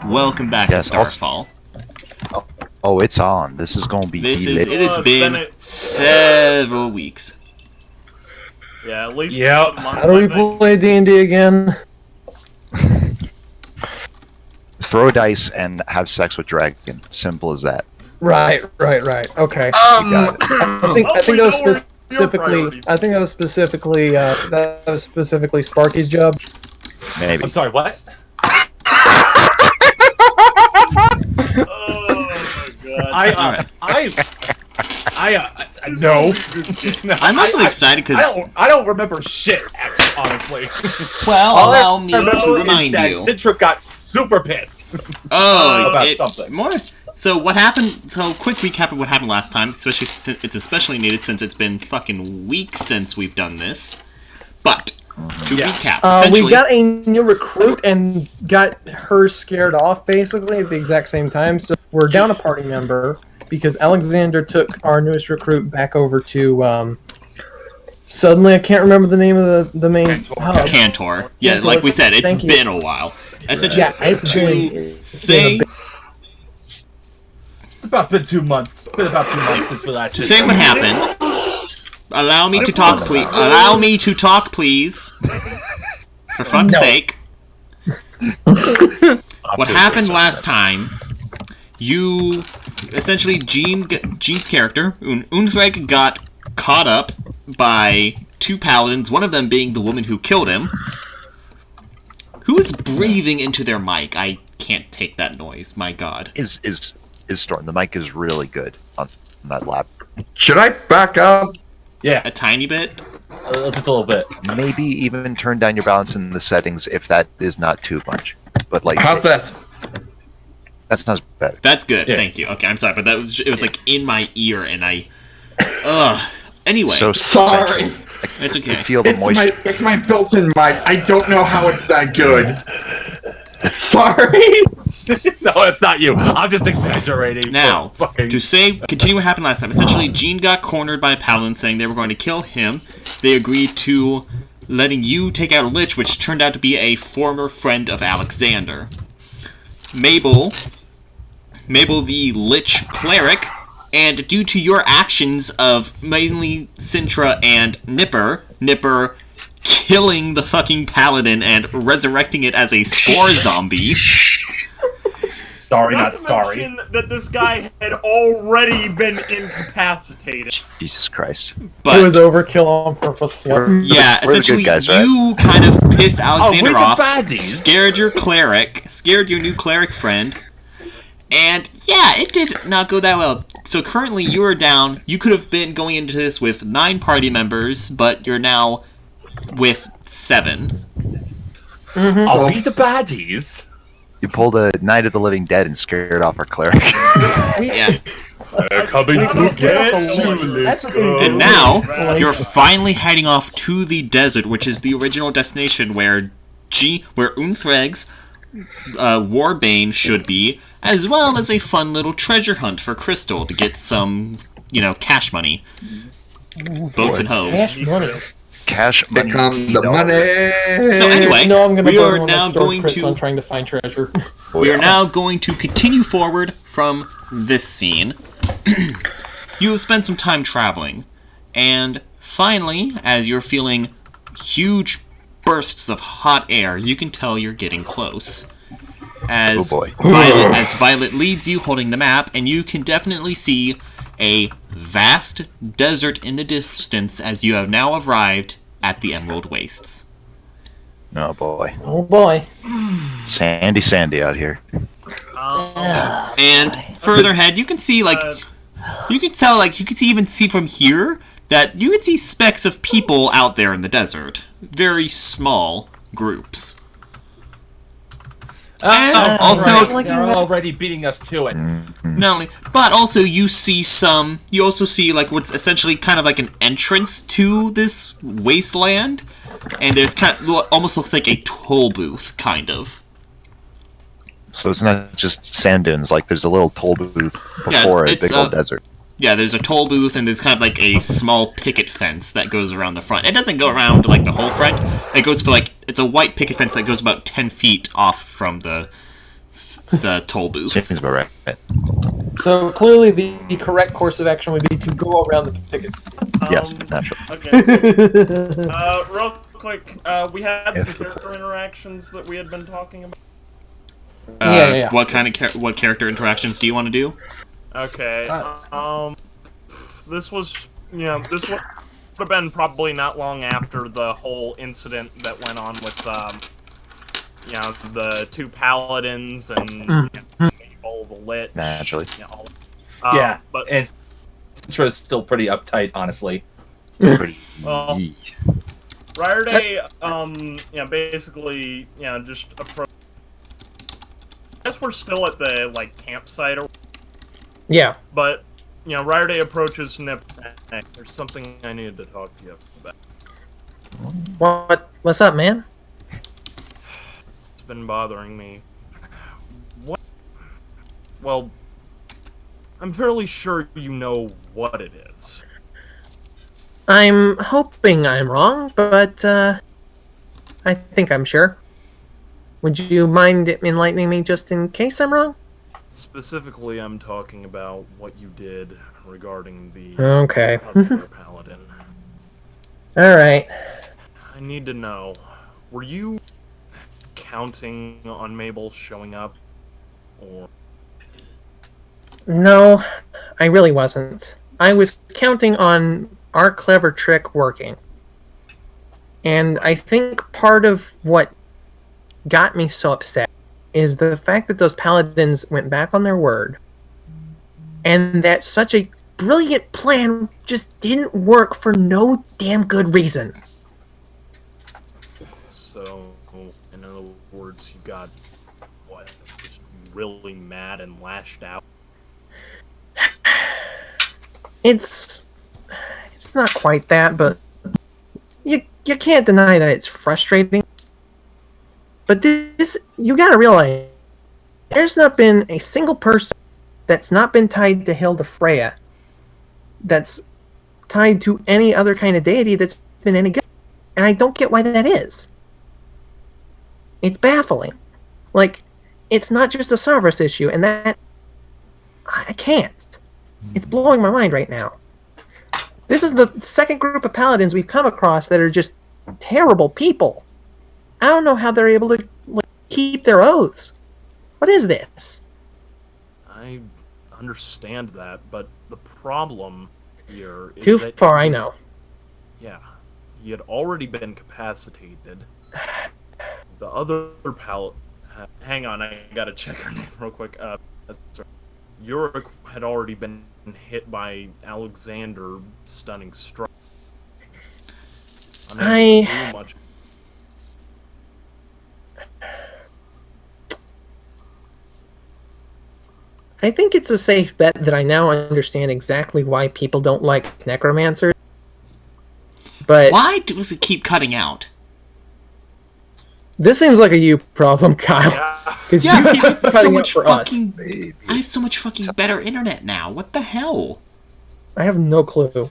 Welcome back to Starfall. Oh, it's on. This is gonna be. It has been several weeks. Yeah, at least. Yep. How do we play D&D again? Throw dice and have sex with dragon. Simple as that. Right. Okay. got it. I think that was specifically. I think that was specifically Sparky's job. Maybe. I'm sorry, what? Oh my god. No. I'm mostly excited because I don't remember shit, honestly. well, All allow I me remember to is remind that you. Citra got super pissed. Oh, about something. More. So what happened? So quick recap of what happened last time. It's especially needed since it's been fucking weeks since we've done this. But to recap, essentially, we got a new recruit and got her scared off basically at the exact same time. So we're down a party member because Alexander took our newest recruit back over to. Suddenly, I can't remember the name of the main hub. Cantor. Yeah, Cantor. like we said, it's Thank you. been a while. Essentially, Yeah, it's been It's about been 2 months. It's been about 2 months since we last. to say what happened. Allow me to talk, please. Allow me to talk, please. For fuck's sake. What happened last time? You essentially Jean's character Unthreg got caught up by two paladins. One of them being the woman who killed him. Who is breathing into their mic? I can't take that noise. My God. Is Storm. The mic is really good on that lap. Should I back up? Yeah, A tiny bit. just a little bit. Maybe even turn down your balance in the settings if that is not too much. But like, How's that? that's not bad. That's good. Yeah. Thank you. Okay, I'm sorry, but it was like in my ear, and I. Ugh. Anyway, Sorry. it's I okay. feel the moisture. It's my built-in mic. I don't know how it's that good. Sorry. No, it's not you. I'm just exaggerating. Now, Fucking... to continue what happened last time, essentially, Jean got cornered by a paladin saying they were going to kill him. They agreed to letting you take out a lich, which turned out to be a former friend of Alexander. Mabel the lich cleric, and due to your actions of mainly Sintra and Nipper killing the fucking paladin and resurrecting it as a spore zombie. Sorry, not sorry. Mention that this guy had already been incapacitated. Jesus Christ. But It was overkill on purpose. Yep. yeah, We're the essentially, good guys, right? you kind of pissed Alexander we're the off, baddies. scared your new cleric friend, and yeah, it did not go that well. So currently, you are down. You could have been going into this with 9 party members, but you're now with 7. Are we the baddies? You pulled a Night of the Living Dead and scared off our cleric. Yeah, They're coming to get you. That's okay. and now you're finally heading off to the desert, which is the original destination where Unthreg's Warbane should be, as well as a fun little treasure hunt for Crystal to get some, cash money. Boats and hoes. Cash money. Cash money. Here come the money. So anyway, No, I'm gonna we burn are one now next door going crits to on trying to find treasure. we are now going to continue forward from this scene. You have spent some time traveling, and finally, as you're feeling huge bursts of hot air, you can tell you're getting close. As Oh boy. Violet leads you holding the map, and you can definitely see a vast desert in the distance as you have now arrived at the Emerald Wastes. Oh boy. Oh boy. Sandy out here. And further ahead, you can see you can even see from here that you can see specks of people out there in the desert. Very small groups. And also, right. They're already beating us to it. not only, but also you also see like what's essentially kind of like an entrance to this wasteland, and there's almost looks like a toll booth, kind of. So it's not just sand dunes, like there's a little toll booth before a big old desert. Yeah, there's a toll booth, and there's kind of like a small picket fence that goes around the front. It doesn't go around like the whole front. It goes for it's a white picket fence that goes about 10 feet off from the the toll booth. Seems about right. So clearly, the correct course of action would be to go around the picket. Yes, naturally. Okay. So, real quick, we had some character interactions that we had been talking about. Yeah. What kind of what character interactions do you want to do? Okay. This was, this would have been probably not long after the whole incident that went on with, the two paladins and all the lich. Naturally. Yeah, but and Sintra's still pretty uptight, honestly. Pretty. Well, Rider Day, basically, just approach. I guess we're still at the campsite, Yeah. but Rider Day approaches Nip. Hey, there's something I needed to talk to you about. What's up, man? It's been bothering me. What? Well, I'm fairly sure you know what it is. I'm hoping I'm wrong, but I think I'm sure. Would you mind enlightening me just in case I'm wrong? Specifically, I'm talking about what you did regarding the Okay. other paladin. All right. I need to know, were you counting on Mabel showing up, or... No, I really wasn't. I was counting on our clever trick working. And I think part of what got me so upset is the fact that those paladins went back on their word, and that such a brilliant plan just didn't work for no damn good reason. So, in other words, you got, just really mad and lashed out? It's not quite that, but you can't deny that it's frustrating. But this, you gotta realize, there's not been a single person that's not been tied to Hilda Freya that's tied to any other kind of deity that's been any good. And I don't get why that is. It's baffling. It's not just a Cerberus issue, and that... I can't. It's blowing my mind right now. This is the second group of paladins we've come across that are just terrible people. I don't know how they're able to keep their oaths. What is this? I understand that, but the problem here is Too that far, I know. Yeah, he had already been incapacitated. The other paladin... hang on, I gotta check her name real quick. Sorry. Yorick had already been hit by Alexander stunning strike. I think it's a safe bet that I now understand exactly why people don't like necromancers. But why does it keep cutting out? This seems like a you problem, Kyle. Because Yeah, you I have keep so cutting out much for us. fucking. I have so much fucking better internet now. What the hell? I have no clue.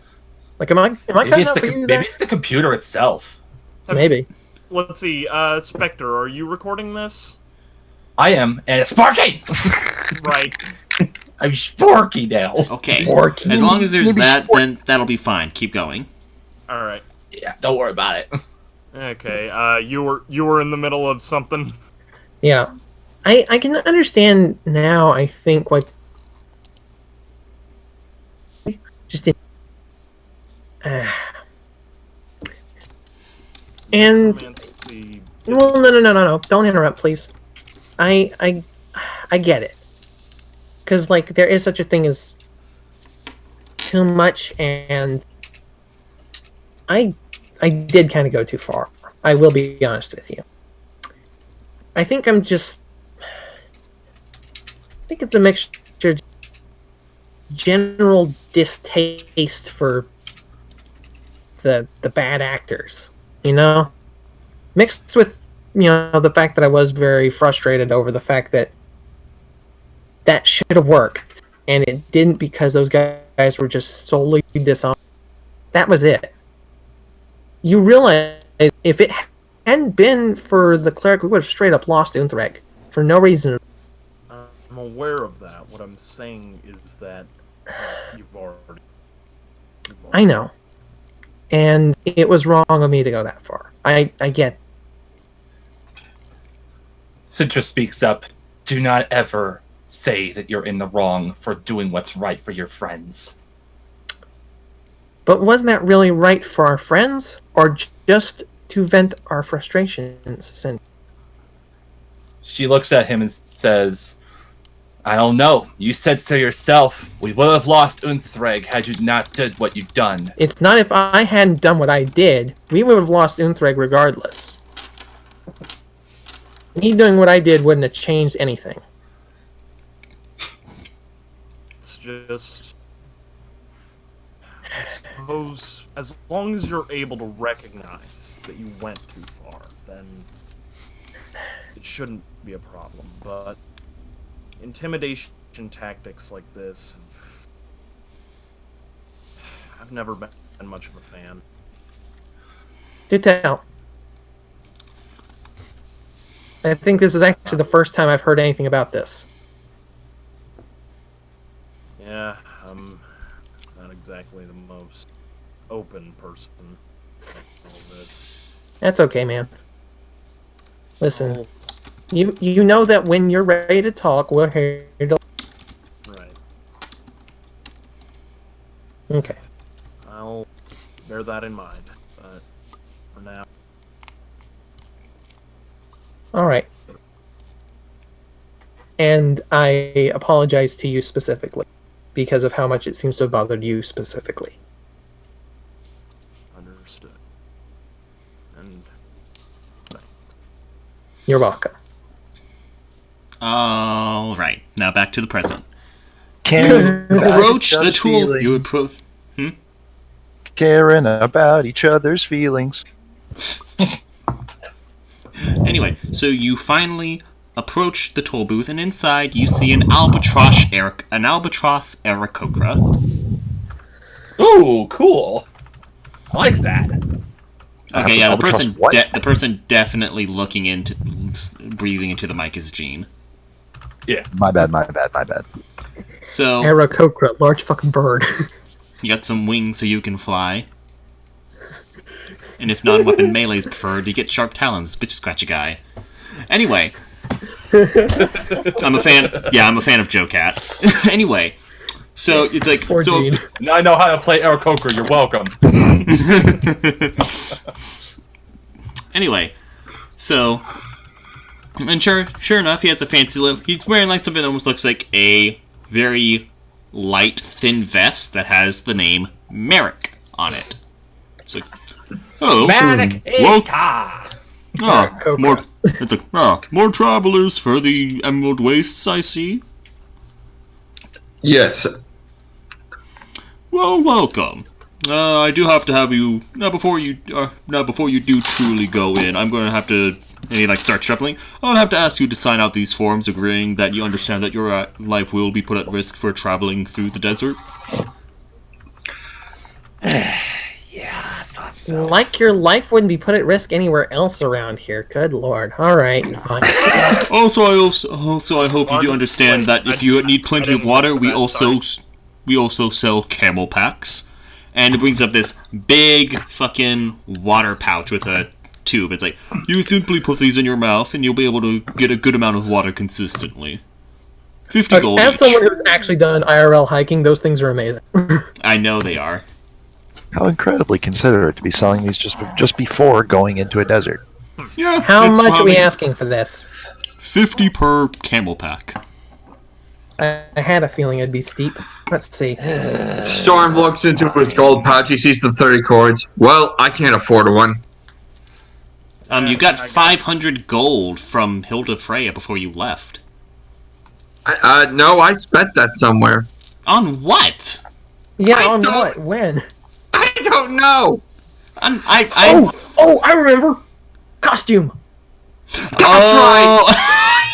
Am I Maybe cutting it's out the for you? maybe Zach? it's the computer itself. Maybe. Let's see, Spectre, are you recording this? I am, and it's sparking. Right. I'm sparky now. Okay. Forky. As long as there's Maybe that, then that'll be fine. Keep going. Alright. Yeah, don't worry about it. Okay, you were in the middle of something? Yeah. I can understand now, I think, what... Just in... And... Well, no. Don't interrupt, please. I get it. Because, there is such a thing as too much, and I did kind of go too far. I will be honest with you. I think I'm just... I think it's a mixture of general distaste for the bad actors, mixed with the fact that I was very frustrated over the fact that should have worked and it didn't because those guys were just solely dishonest. That was it. You realize if it hadn't been for the cleric, we would have straight up lost Unthreg for no reason. I'm aware of that. What I'm saying is that you've already... I know. And it was wrong of me to go that far. I get. Citra speaks up. Do not ever say that you're in the wrong for doing what's right for your friends. But wasn't that really right for our friends? Or just to vent our frustrations? She looks at him and says, I don't know. You said so yourself. We would have lost Unthreg had you not did what you've done. It's not if I hadn't done what I did. We would have lost Unthreg regardless. Me doing what I did wouldn't have changed anything. It's just... I suppose, as long as you're able to recognize that you went too far, then it shouldn't be a problem. But intimidation tactics like this, I've never been much of a fan. Do tell. I think this is actually the first time I've heard anything about this. Yeah, I'm not exactly the most open person in all this. That's okay, man. Listen, you know that when you're ready to talk, we're here to... Right. Okay. I'll bear that in mind, but for now... Alright. And I apologize to you specifically, because of how much it seems to have bothered you specifically. Understood. And... You're welcome. Alright, now back to the present. Caring about Approach each the other's tool. feelings. You approach. Caring about each other's feelings. Anyway, so you finally approach the toll booth, and inside you see an albatross Aarakocra. Ooh, cool. I like that. Okay, yeah, Albatross what? the person definitely looking into, breathing into the mic is Gene. Yeah. My bad. So Aarakocra, large fucking bird. you got some wings so you can fly. And if non-weapon melee is preferred, you get sharp talons, bitch scratch a guy. Anyway. I'm a fan of Joe Cat. Anyway. So it's like Poor Gene. Now I know how to play Aarakocra. You're welcome. Anyway. So and sure enough, he has a fancy little... He's wearing like something that almost looks like a very light, thin vest that has the name Merrick on it. It's like, oh, Manic well, Ishtar. more. It's like, more travelers for the Emerald Wastes, I see. Yes. Well, welcome. I do have to have you before you do truly go in. I'm going to have to, and he like starts shuffling. I'll have to ask you to sign out these forms, agreeing that you understand that your life will be put at risk for traveling through the deserts. Yeah, I thought so. Like your life wouldn't be put at risk anywhere else around here. Good lord. Alright, fine. Also, I hope you do understand that if you need plenty of water, we also sell camel packs. And it brings up this big fucking water pouch with a tube. It's like, you simply put these in your mouth and you'll be able to get a good amount of water consistently. 50 gold As each. someone who's actually done IRL hiking, those things are amazing. I know they are. How incredibly considerate to be selling these just before going into a desert. Yeah. How it's much are we probably asking for this? 50 per camel pack. I had a feeling it'd be steep. Let's see. Storm looks into his gold pouch. He sees the 30 cords. Well, I can't afford one. You got 500 gold from Hilda Freya before you left. No, I spent that somewhere. On what? Yeah, I on don't- what? When? I don't know. Oh, I remember! Costume!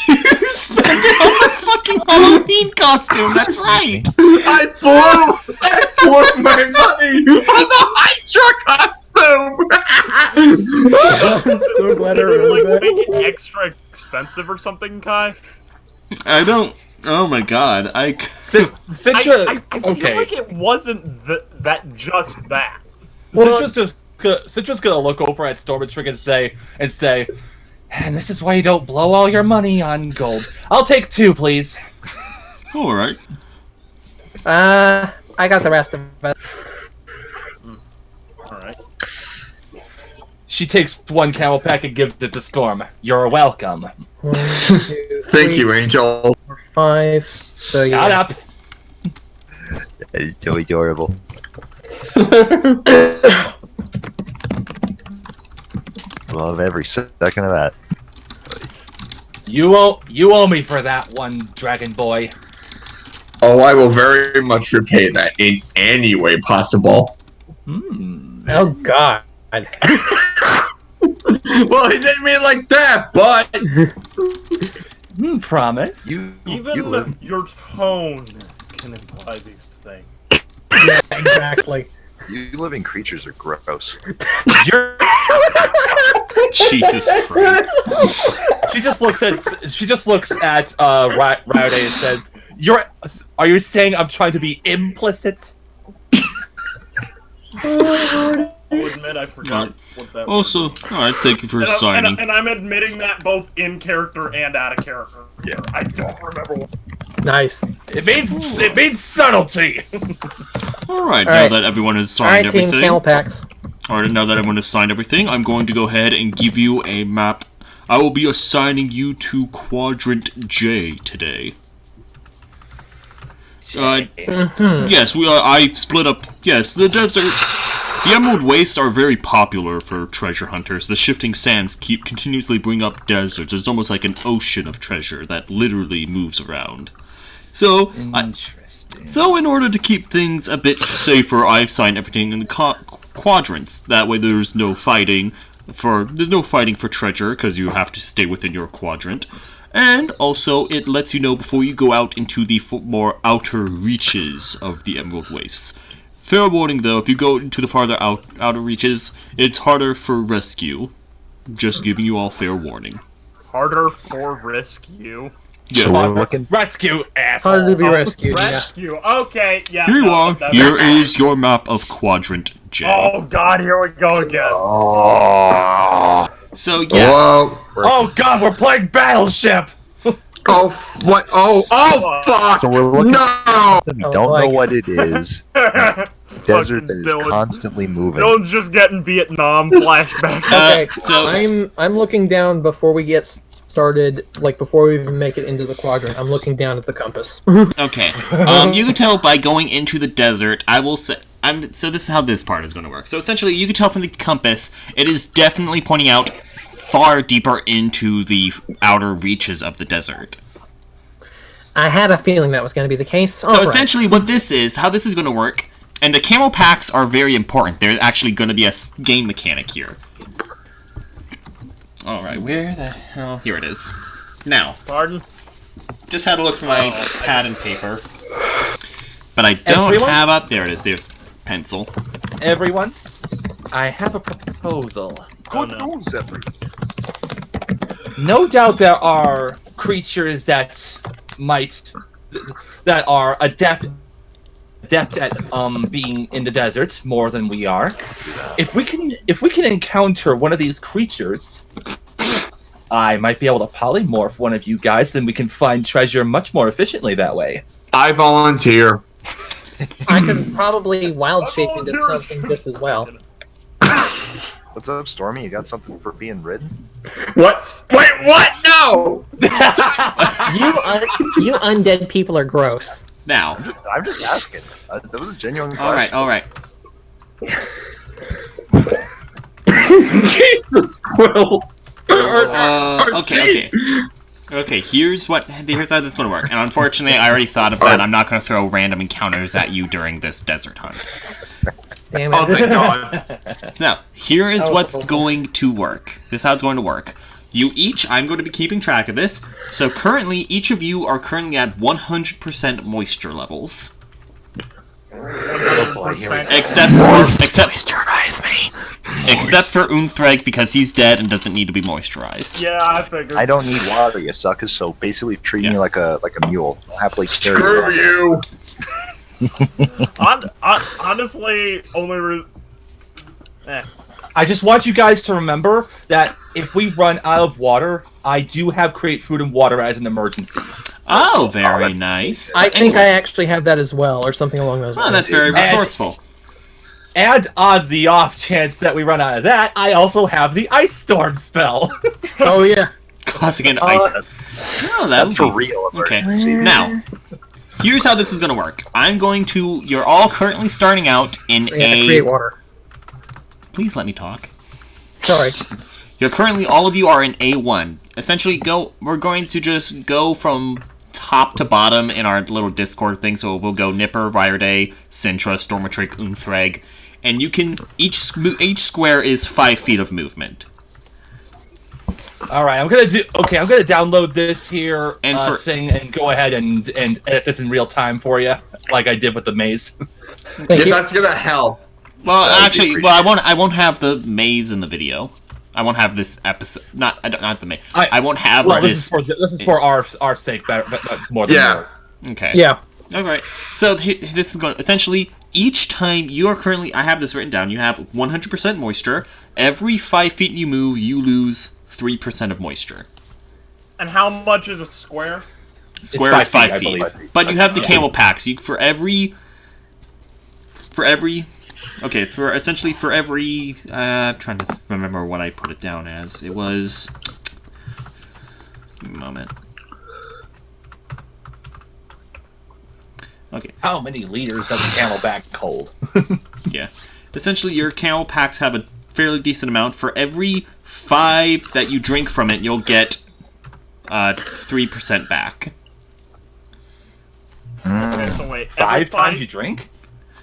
You spent it on the fucking Halloween costume, that's right! I blew my money on the Hydra costume! I'm so glad I Did you, remember like, that. make it extra expensive or something, Kai? I don't Oh my god, Citra. I feel like it wasn't just that. Citra's gonna look over at Stormtrigger and say, and this is why you don't blow all your money on gold. I'll take 2, please. Alright. I got the rest of it. Alright. She takes 1 camel pack and gives it to Storm. You're welcome. 1, 2, Thank 3, you, Angel. 4, 5. So yeah. Shut up. That is so adorable. Love every second of that. You owe me for that one, Dragon Boy. Oh, I will very much repay that in any way possible. Oh God. Well, he didn't mean like that, but Promise. Even your tone can imply these things. Yeah, exactly. You living creatures are gross. You're... Jesus Christ. She just looks at Rowdy and says, "Are you saying I'm trying to be implicit?" I'll admit I forgot what that Also, alright, thank you for signing. and I'm admitting that both in character and out of character. Yeah. I don't remember what. Nice. It means subtlety. Alright, now Alright. that everyone has signed Alright, team everything. camel packs. Alright, now that everyone has signed everything, I'm going to go ahead and give you a map. I will be assigning you to Quadrant J today. Yes, I split up. Yes, the desert. The Emerald Wastes are very popular for treasure hunters. The shifting sands continuously bring up deserts. It's almost like an ocean of treasure that literally moves around. So, in order to keep things a bit safer, I've signed everything in the quadrants. That way, there's no fighting for treasure because you have to stay within your quadrant. And also, it lets you know before you go out into the more outer reaches of the Emerald Wastes. Fair warning, though, if you go into the farther outer reaches, it's harder for rescue. Just giving you all fair warning. Harder for rescue. Yeah. So we're looking. Rescue, asshole. Harder to be rescued. Yeah. Rescue. Okay, yeah. Here you are. that's Here okay. is your map of Quadrant J. Oh God, here we go again. Oh. So, yeah. whoa. Oh God, we're playing Battleship. Oh, what? Oh, fuck! So we're looking. No! We don't know what it is. Desert Fucking that is Dylan. constantly moving. Dylan's just getting Vietnam flashback. Okay, so- I'm looking down before we get started, like before we even make it into the quadrant. I'm looking down at the compass. Okay. You can tell by going into the desert. I will say. So this is how this part is going to work. So essentially, you can tell from the compass, it is definitely pointing out far deeper into the outer reaches of the desert. I had a feeling that was going to be the case. So essentially, what this is, how this is going to work, and the camel packs are very important. There's actually going to be a game mechanic here. All right, where the hell? Here it is. Now, Pardon? just had to look for my pad and paper, but I don't Everyone? have up. There it is. There's pencil. Everyone, I have a proposal. Good news, everyone. No doubt there are creatures that are adept at being in the desert more than we are. If we can encounter one of these creatures, I might be able to polymorph one of you guys, then we can find treasure much more efficiently that way. I volunteer. I could probably wild shape into something just as well. What's up, Stormy? You got something for being ridden? What? Wait, what? No! You undead people are gross. Now, I'm just asking. That was a genuine question. all right. Jesus, Quill! Okay. Here's how this is going to work. And unfortunately, I already thought of that. I'm not going to throw random encounters at you during this desert hunt. Damn Oh, it. thank God. Now, here is what's going to work. This is how it's going to work. I'm going to be keeping track of this. So currently, each of you are currently at 100% moisture levels. 100%. boy, here we go. 100%. Except Moisturize me. for Unthreg because he's dead and doesn't need to be moisturized. Yeah, I figured. I don't need water, you suckers. So basically, treat me like a mule. I'll happily carry Screw you! Honestly, I just want you guys to remember that if we run out of water, I do have create food and water as an emergency. Oh, very nice. I think I actually have that as well, or something along those lines. Oh, that's very resourceful. And on the off chance that we run out of that, I also have the Ice Storm spell. Oh yeah. Causing an ice. No, That's for be... real. Okay. Emergency. Now, here's how this is going to work. You're all currently starting out in Create water. Please let me talk. Sorry. All of you are in A1. Essentially, we're going to just go from top to bottom in our little Discord thing. So we'll go Nipper, Ryerday, Sintra, Stormatrick, Unthreg, and you can each square is 5 feet of movement. All right, I'm gonna download this here And thing and go ahead and edit this in real time for you, like I did with the maze. Thank you. That's gonna help. Well, That would actually, be I won't have the maze in the video. I won't have this episode. Not the maze. I won't have this is for our sake, but more than yours. Okay. Yeah. Alright, so this is going to, essentially, each time you are currently, I have this written down, you have 100% moisture. Every 5 feet you move, you lose 3% of moisture. and how much is a square? Square is 5 I feet. believe. But you have the camel packs. For every, I'm trying to remember what I put it down as. It was, a moment. Okay. How many liters does a camelback hold? Yeah. Essentially, your camel packs have a fairly decent amount. For every 5 that you drink from it, you'll get 3% back. Okay, so wait. Five times you drink?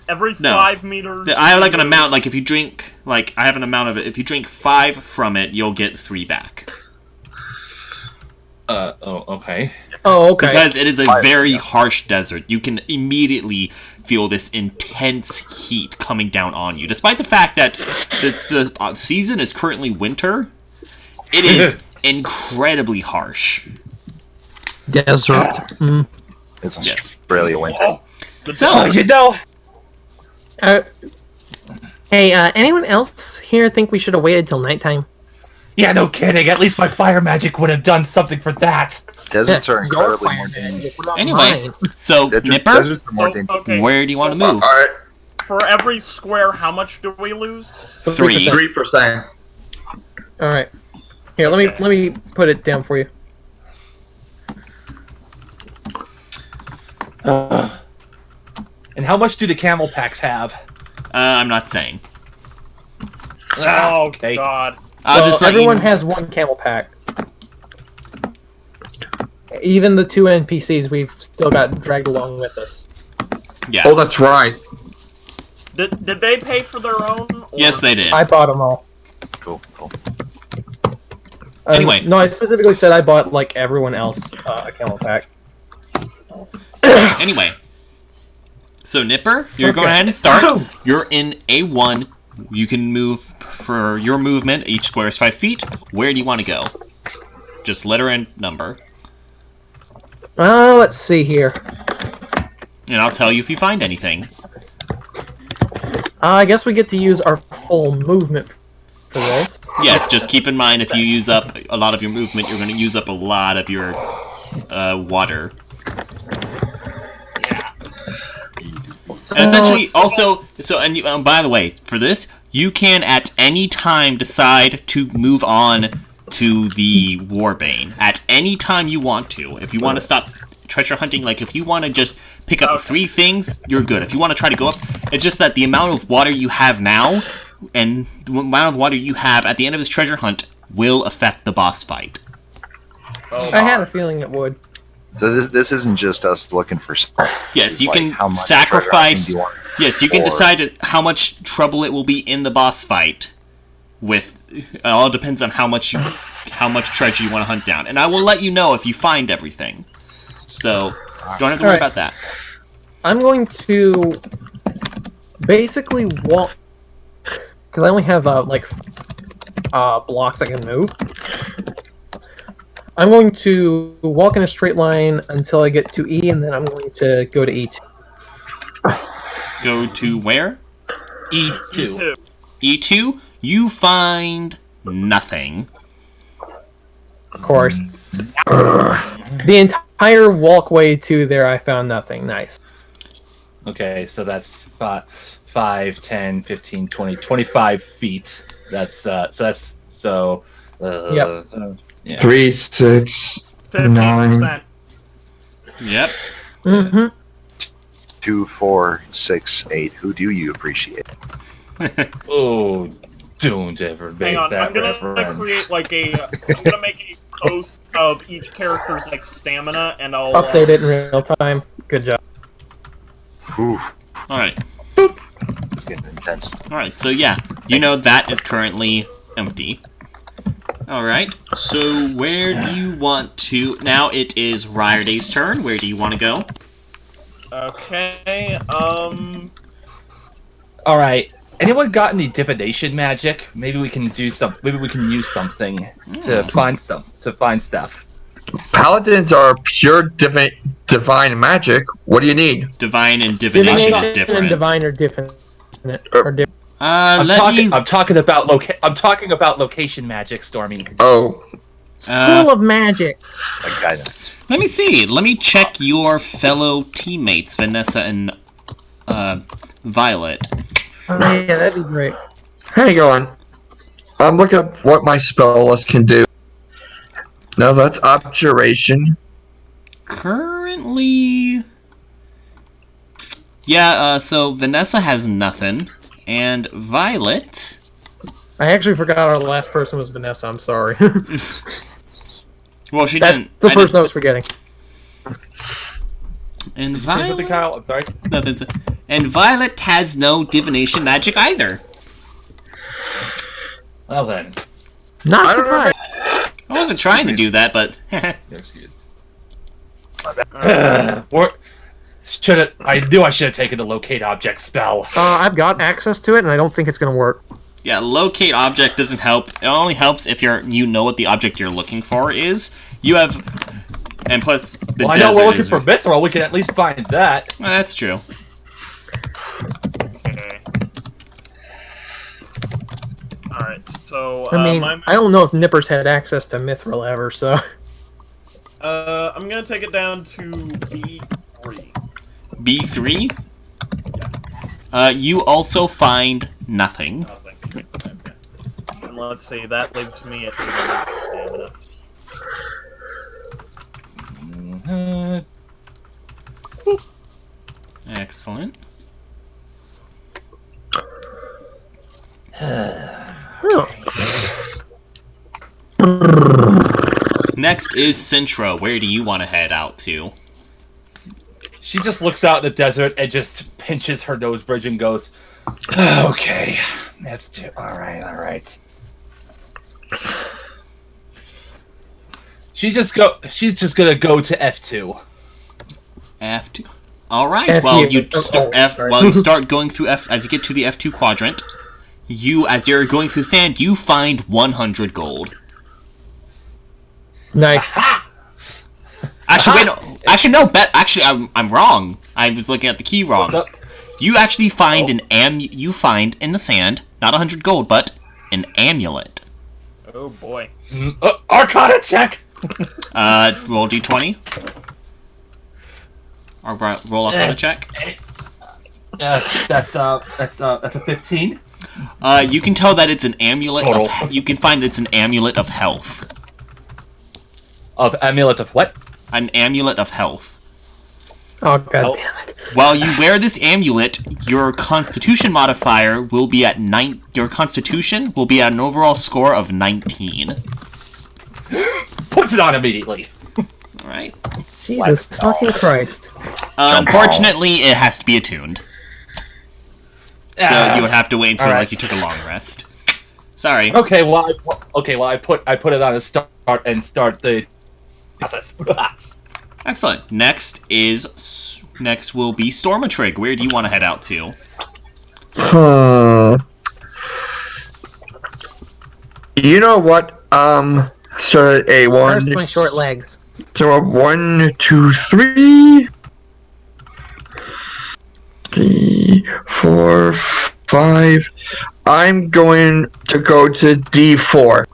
Every No. 5 meters. I have like an amount, like if you drink, like I have an amount of it. If you drink 5 from it, you'll get 3 back. Okay. Oh, okay. Because it is a very harsh desert. You can immediately feel this intense heat coming down on you. Despite the fact that the season is currently winter, it is incredibly harsh. Desert. Mm. It's Yes. Australia winter. So, You know, Hey, anyone else here think we should have waited till nighttime? yeah, no kidding. At least my fire magic would have done something for that. Deserts are Your incredibly fire more magic, not anyway, mine. so Nipper, Deserts are more So, dangerous. okay. where do you want to move? Alright, For every square, how much do we lose? 3. 3%. All right. Here, let me put it down for you. And how much do the camel packs have? I'm not saying. Oh, okay. God. I'll Well, just let everyone you... has one camel pack. Even the 2 NPCs we've still got dragged along with us. Yeah. Oh, that's right. Did they pay for their own? Or... Yes, they did. I bought them all. Cool. Anyway. No, I specifically said I bought like everyone else a camel pack. Anyway. So, Nipper, you're Okay. going ahead and start. You're in A1. You can move for your movement. Each square is 5 feet. Where do you want to go? Just letter and number. Let's see here. And I'll tell you if you find anything. I guess we get to use our full movement for this. Yes, just keep in mind if you use up a lot of your movement, you're going to use up a lot of your water. And essentially, also, and by the way, for this, you can at any time decide to move on to the Warbane. At any time you want to. If you want to stop treasure hunting, like if you want to just pick up 3 things, you're good. If you want to try to go up, it's just that the amount of water you have now and the amount of water you have at the end of this treasure hunt will affect the boss fight. Oh, I had a feeling it would. This isn't just us looking for stuff. Yes, It's you like can how much sacrifice. treasure hunting do you want? Yes, you can Or- decide how much trouble it will be in the boss fight. With it all depends on how much treasure you want to hunt down, and I will let you know if you find everything. So don't have to worry Alright. about that. I'm going to basically walk, because I only have blocks I can move. I'm going to walk in a straight line until I get to E, and then I'm going to go to E2. Go to where? E2. E2, you find nothing. Of course. The entire walkway to there, I found nothing. Nice. Okay, so that's 5, 10, 15, 20, 25 feet. That's Yep. Yeah. 3, 6, 9. 15%. Yep. Mm-hmm. 2, 4, 6, 8. Who do you appreciate? Oh, don't ever make Hang on, that I'm gonna reference. create like I'm gonna make a post of each character's like stamina, and I'll Update it in real time. Good job. Whew, Alright. it's getting intense. Alright, so yeah, you know that is currently empty. Alright, so where do you want to... Now it is Ryerday's turn. Where do you want to go? Okay. All right. Anyone got any divination magic? Maybe we can do some. Maybe we can use something to find stuff. Paladins are pure divine magic. What do you need? Divine and divination is and different. divine are different. Are different. I'm talking about location magic, Stormy. Oh, School of Magic. Like guidance. Let me see. Let me check your fellow teammates, Vanessa and Violet. Oh, yeah, that'd be great. hang on. I'm looking up what my spell list can do. No, that's abjuration. Currently... Yeah, so Vanessa has nothing. And Violet... I actually forgot our last person was Vanessa. I'm sorry. Well, she That's didn't... the person I was forgetting. And Say something, Violet... Kyle. I'm sorry. Nothing's... And Violet has no divination magic either. Well then. Not I don't know. surprised. I wasn't trying to do that, but... Excuse. I knew I should have taken the locate object spell. I've got access to it, and I don't think it's going to work. Yeah, locate object doesn't help. It only helps if you know what the object you're looking for is. You have... And plus, the Well, I know desert we're looking is... for Mithril. We can at least find that. Well, that's true. Okay. Alright, so I mean, I don't know if Nippers had access to Mithril ever, so... I'm gonna take it down to B3. B3? You also find nothing. Nothing. Okay. And let's see, that leaves me at 800 stamina. Excellent. Next is Sintra. Where do you want to head out to? She just looks out in the desert and just pinches her nose bridge and goes, "Okay, that's too. All right." She's just gonna go to F2. F2. All right. F Well, you. you start Sorry. you start going through F as you get to the F2 quadrant. As you're going through sand, you find 100 gold. Nice. Actually, wait. No, actually, no. I'm wrong. I was looking at the key wrong. What's up? You actually find You find in the sand not 100 gold, but an amulet. Oh boy. Arcana check. Roll d20. Or roll Arcana check. That's a 15. You can tell that it's an amulet. Total. You can find it's an amulet of health. Of amulet of what? An amulet of health. Oh, god damn it. While you wear this amulet, your Constitution modifier will be at Your Constitution will be at an overall score of 19. Puts it on immediately. All right. Jesus fucking Christ. Unfortunately, it has to be attuned. So you would have to wait until Alright. you took a long rest. Sorry. Okay, well, I put it on a start and start the process. Excellent. Next will be Stormatrig. Where do you want to head out to? You know what? Start at A1. First, my short legs. So 1, 2, 3. 3, 4, 5. I'm going to go to D4.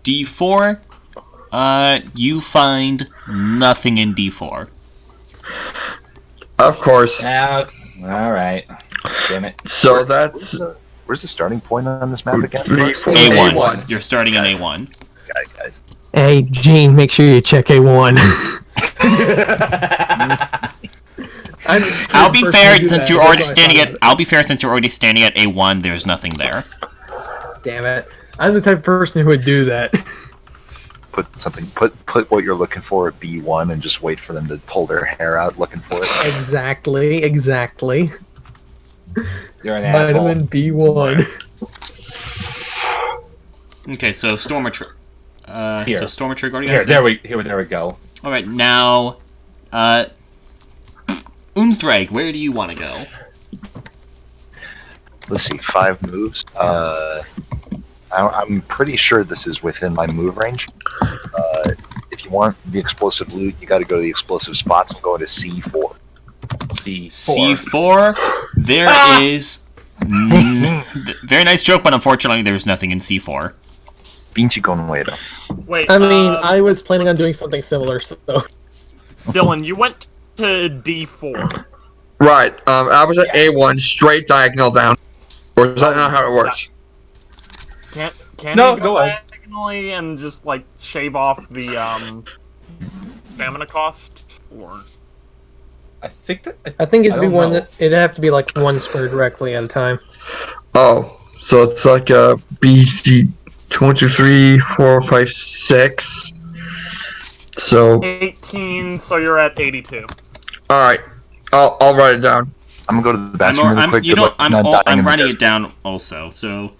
D4. You find nothing in D4. Of course. All right. Damn it. So that's Where's the starting point on this map again? A1. A1. You're starting in A1. Guys. Hey, Gene, make sure you check A1. I'll be fair since you're already standing at. I'll be fair since you're already standing at A1. There's nothing there. Damn it. I'm the type of person who would do that. Put what you're looking for at B1 and just wait for them to pull their hair out looking for it. Exactly. You're an asshole. Vitamin B1. Okay, so Stormer Trigger. Here. So Stormer Trigger already Here, has there this. we go. All right, now, Unthreg, where do you want to go? Let's see, 5 moves. I'm pretty sure this is within my move range. If you want the explosive loot, you got to go to the explosive spots. I'm going to C4. C4. There is. Very nice joke, but unfortunately, there's nothing in C4. Pinche con muero. Wait, I mean, I was planning on doing something similar, so... Dylan, you went to D4. right. I was at A1, straight diagonal down. Or is that not how it works? Can No, you go ahead. diagonally and just like shave off the stamina cost, or I think it'd be don't one. know. It'd have to be like one square directly at a time. Oh, so it's like a BC 1, 2, 3, 4, 5, 6. So 18? So you're at 82. all right, I'll write it down. I'm gonna go to the bathroom really quick. I'm writing it down also. So,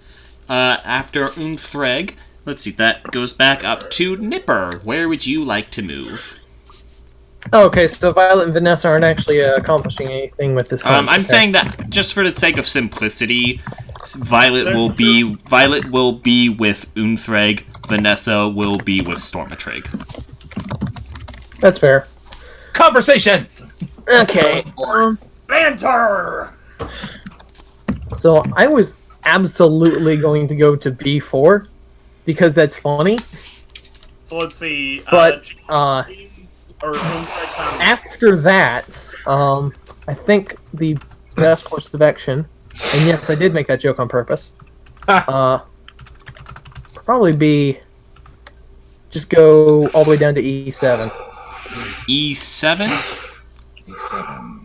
after Unthreg, let's see, that goes back up to Nipper. Where would you like to move? Okay, so Violet and Vanessa aren't actually accomplishing anything with this. I'm saying that just for the sake of simplicity, Violet will be with Unthreg. Vanessa will be with Stormatrig. That's fair. Conversations. Okay. Banter! So I was absolutely going to go to B4 because that's funny, So let's see. but or after that, I think the best course of action, and yes, I did make that joke on purpose. Probably be just go all the way down to E7. E7? E7.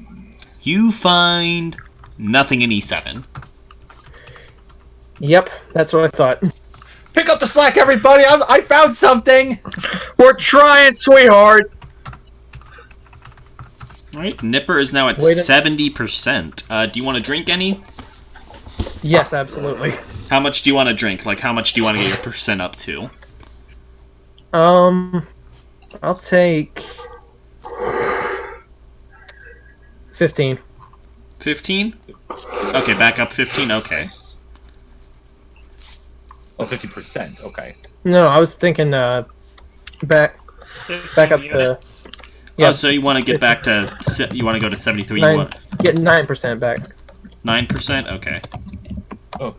You find nothing in E7. Yep, that's what I thought. Pick up the slack, everybody! I found something! We're trying, sweetheart. Alright, Nipper is now at Wait a- 70%. Do you want to drink any? Yes, absolutely. How much do you want to drink? Like, how much do you want to get your percent up to? I'll take 15. 15? Okay, back up 15, okay. Oh, 50%, okay. No, I was thinking back up to units. yeah, Oh, so you want to get back to, you want to go to 73, you want get 9% back. 9%? Okay. Okay.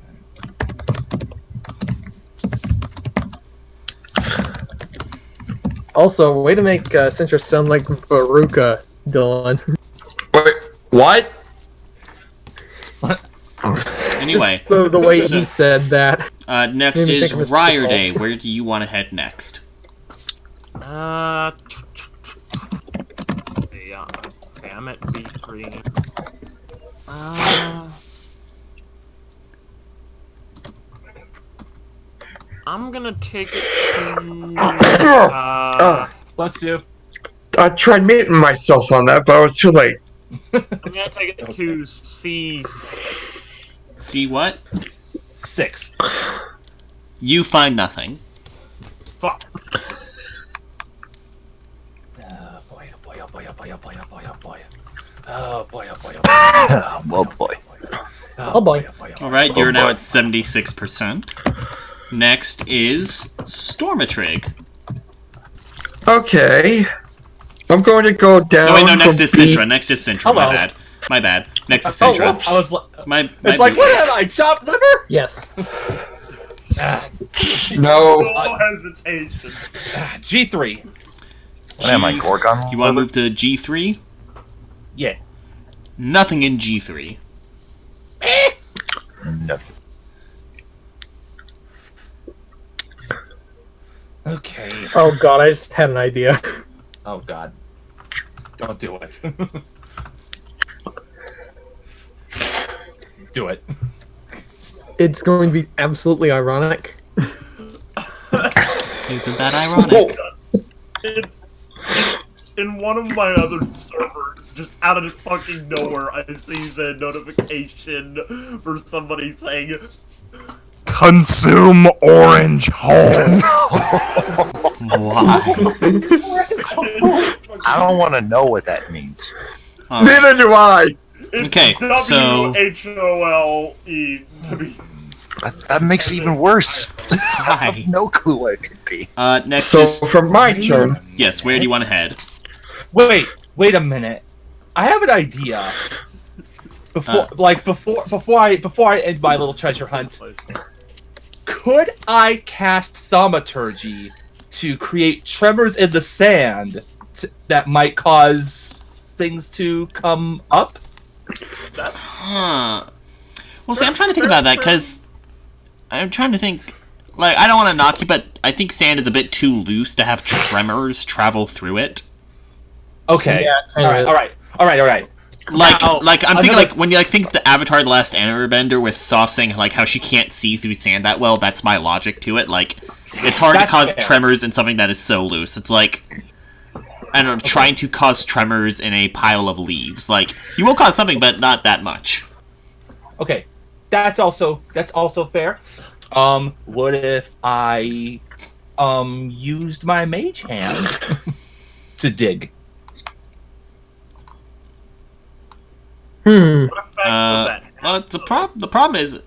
Also, way to make Sintra sound like Veruca, Dylan. Wait, what? Anyway, the way So- he said that. Next Made me is think of Mr. Ryer Salt. Day. Where do you want to head next? Yeah, okay, I'm at B3. I'm gonna take it to. Bless you. I tried muting myself on that, but I was too late. I'm gonna take it to C. See what? 6. You find nothing. Fuck. Oh boy, oh boy, oh boy, oh boy, oh boy, oh boy, oh boy. Oh boy, oh boy, oh boy. Oh, well, boy. Oh boy. Alright, you're now at 76%. Next is Stormatrig. Okay. I'm going to go down. No, wait, no, next from is B- Sintra. Next is Sintra. My Hello. bad. My bad. Next is Oh, Sintra. well, I was. It's It's like, what am I? Chopped liver? Yes. No. No hesitation. G3. What am I, Gorgon? You want to move to G3? Yeah. Nothing in G3. Nothing. Okay. Oh god, I just had an idea. Oh god. Don't do it. Do it. It's going to be absolutely ironic. Isn't that ironic? In one of my other servers, just out of fucking nowhere, I see the notification for somebody saying, "Consume orange hole." Why? I don't want to know what that means. Alright. Neither do I. Okay, so- WHOLE to be. That makes it even worse. I Hi. have no clue what it could be. Next So is... from my turn, Yes, where do you want to head? Wait a minute. I have an idea. Before I end my little treasure hunt, could I cast thaumaturgy to create tremors in the sand that might cause things to come up? Huh. Well, see, I'm trying to think about that, because... I'm trying to think... Like, I don't want to knock you, but I think sand is a bit too loose to have tremors travel through it. Okay. Yeah, All right. Like, Now, I'm thinking, another- like, when you, like, think the Avatar The Last Airbender with Soph saying, like, how she can't see through sand that well, that's my logic to it. Like, it's hard That's to cause fair. tremors in something that is so loose. It's like... I don't know, trying to cause tremors in a pile of leaves. Like, you will cause something, but not that much. Okay. That's also fair. What if I used my mage hand to dig? Hmm. Well, it's the problem is...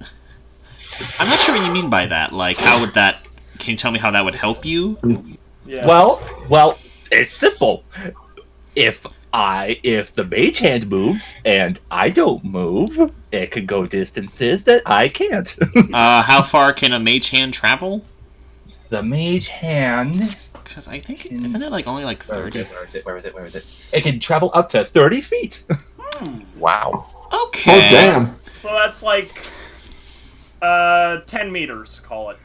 I'm not sure what you mean by that. Like, how would that... Can you tell me how that would help you? Yeah. Well, it's simple. If the mage hand moves and I don't move, it can go distances that I can't. How far can a mage hand travel? The mage hand. Because I think... Isn't it, like, only, like, 30? Where is it? It can travel up to 30 feet. Wow. Okay. oh damn. So that's like 10 meters, call it.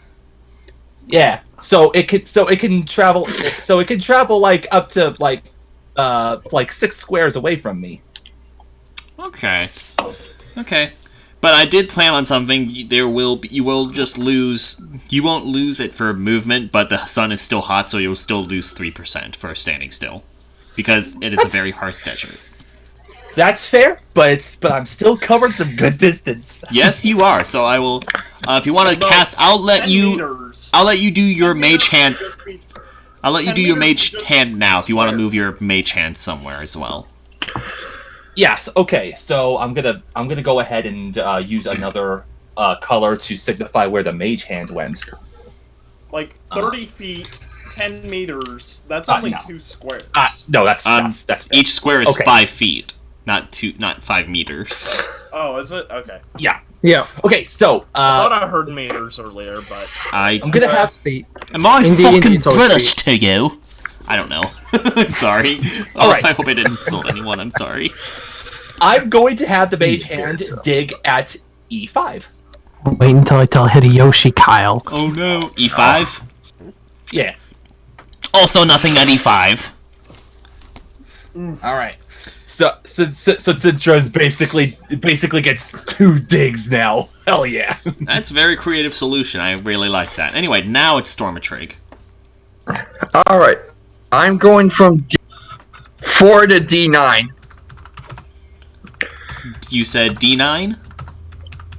Yeah. So it can travel like up to like 6 squares away from me. Okay. Okay. But I did plan on something. You won't lose it for movement, but the sun is still hot, so you'll still lose 3% for standing still. Because it is a very harsh desert. That's fair, but I'm still covering some good distance. Yes, you are. So I will... if you want to No, cast... 10 meters. I'll let you do your 10 mage meters hand... would just be- I'll let you 10 do your meters mage would just hand be now if you want to square. move your mage hand somewhere as well. Yes. Okay. So I'm gonna go ahead and use another color to signify where the mage hand went. Like 30 feet, 10 meters. That's only no. 2 squares. No, that's fair. Each square is Okay. 5 feet, not 5 meters. Oh, is it? Okay. Yeah. Yeah. Okay. So I thought I heard meters earlier, but I'm gonna have feet. Am I Indeed, fucking indeed, it's always British to you? I don't know. I'm sorry. All right. I hope I didn't insult anyone. I'm sorry. I'm going to have the mage You hand did so. dig at E5. Wait until I tell Hideyoshi Kyle. Oh no. E5? Yeah. Also nothing at E5. All right. So Citra's basically gets 2 digs now. Hell yeah. That's a very creative solution. I really like that. Anyway, now it's Stormatrig. Alright. I'm going from D4 to D9. You said D9?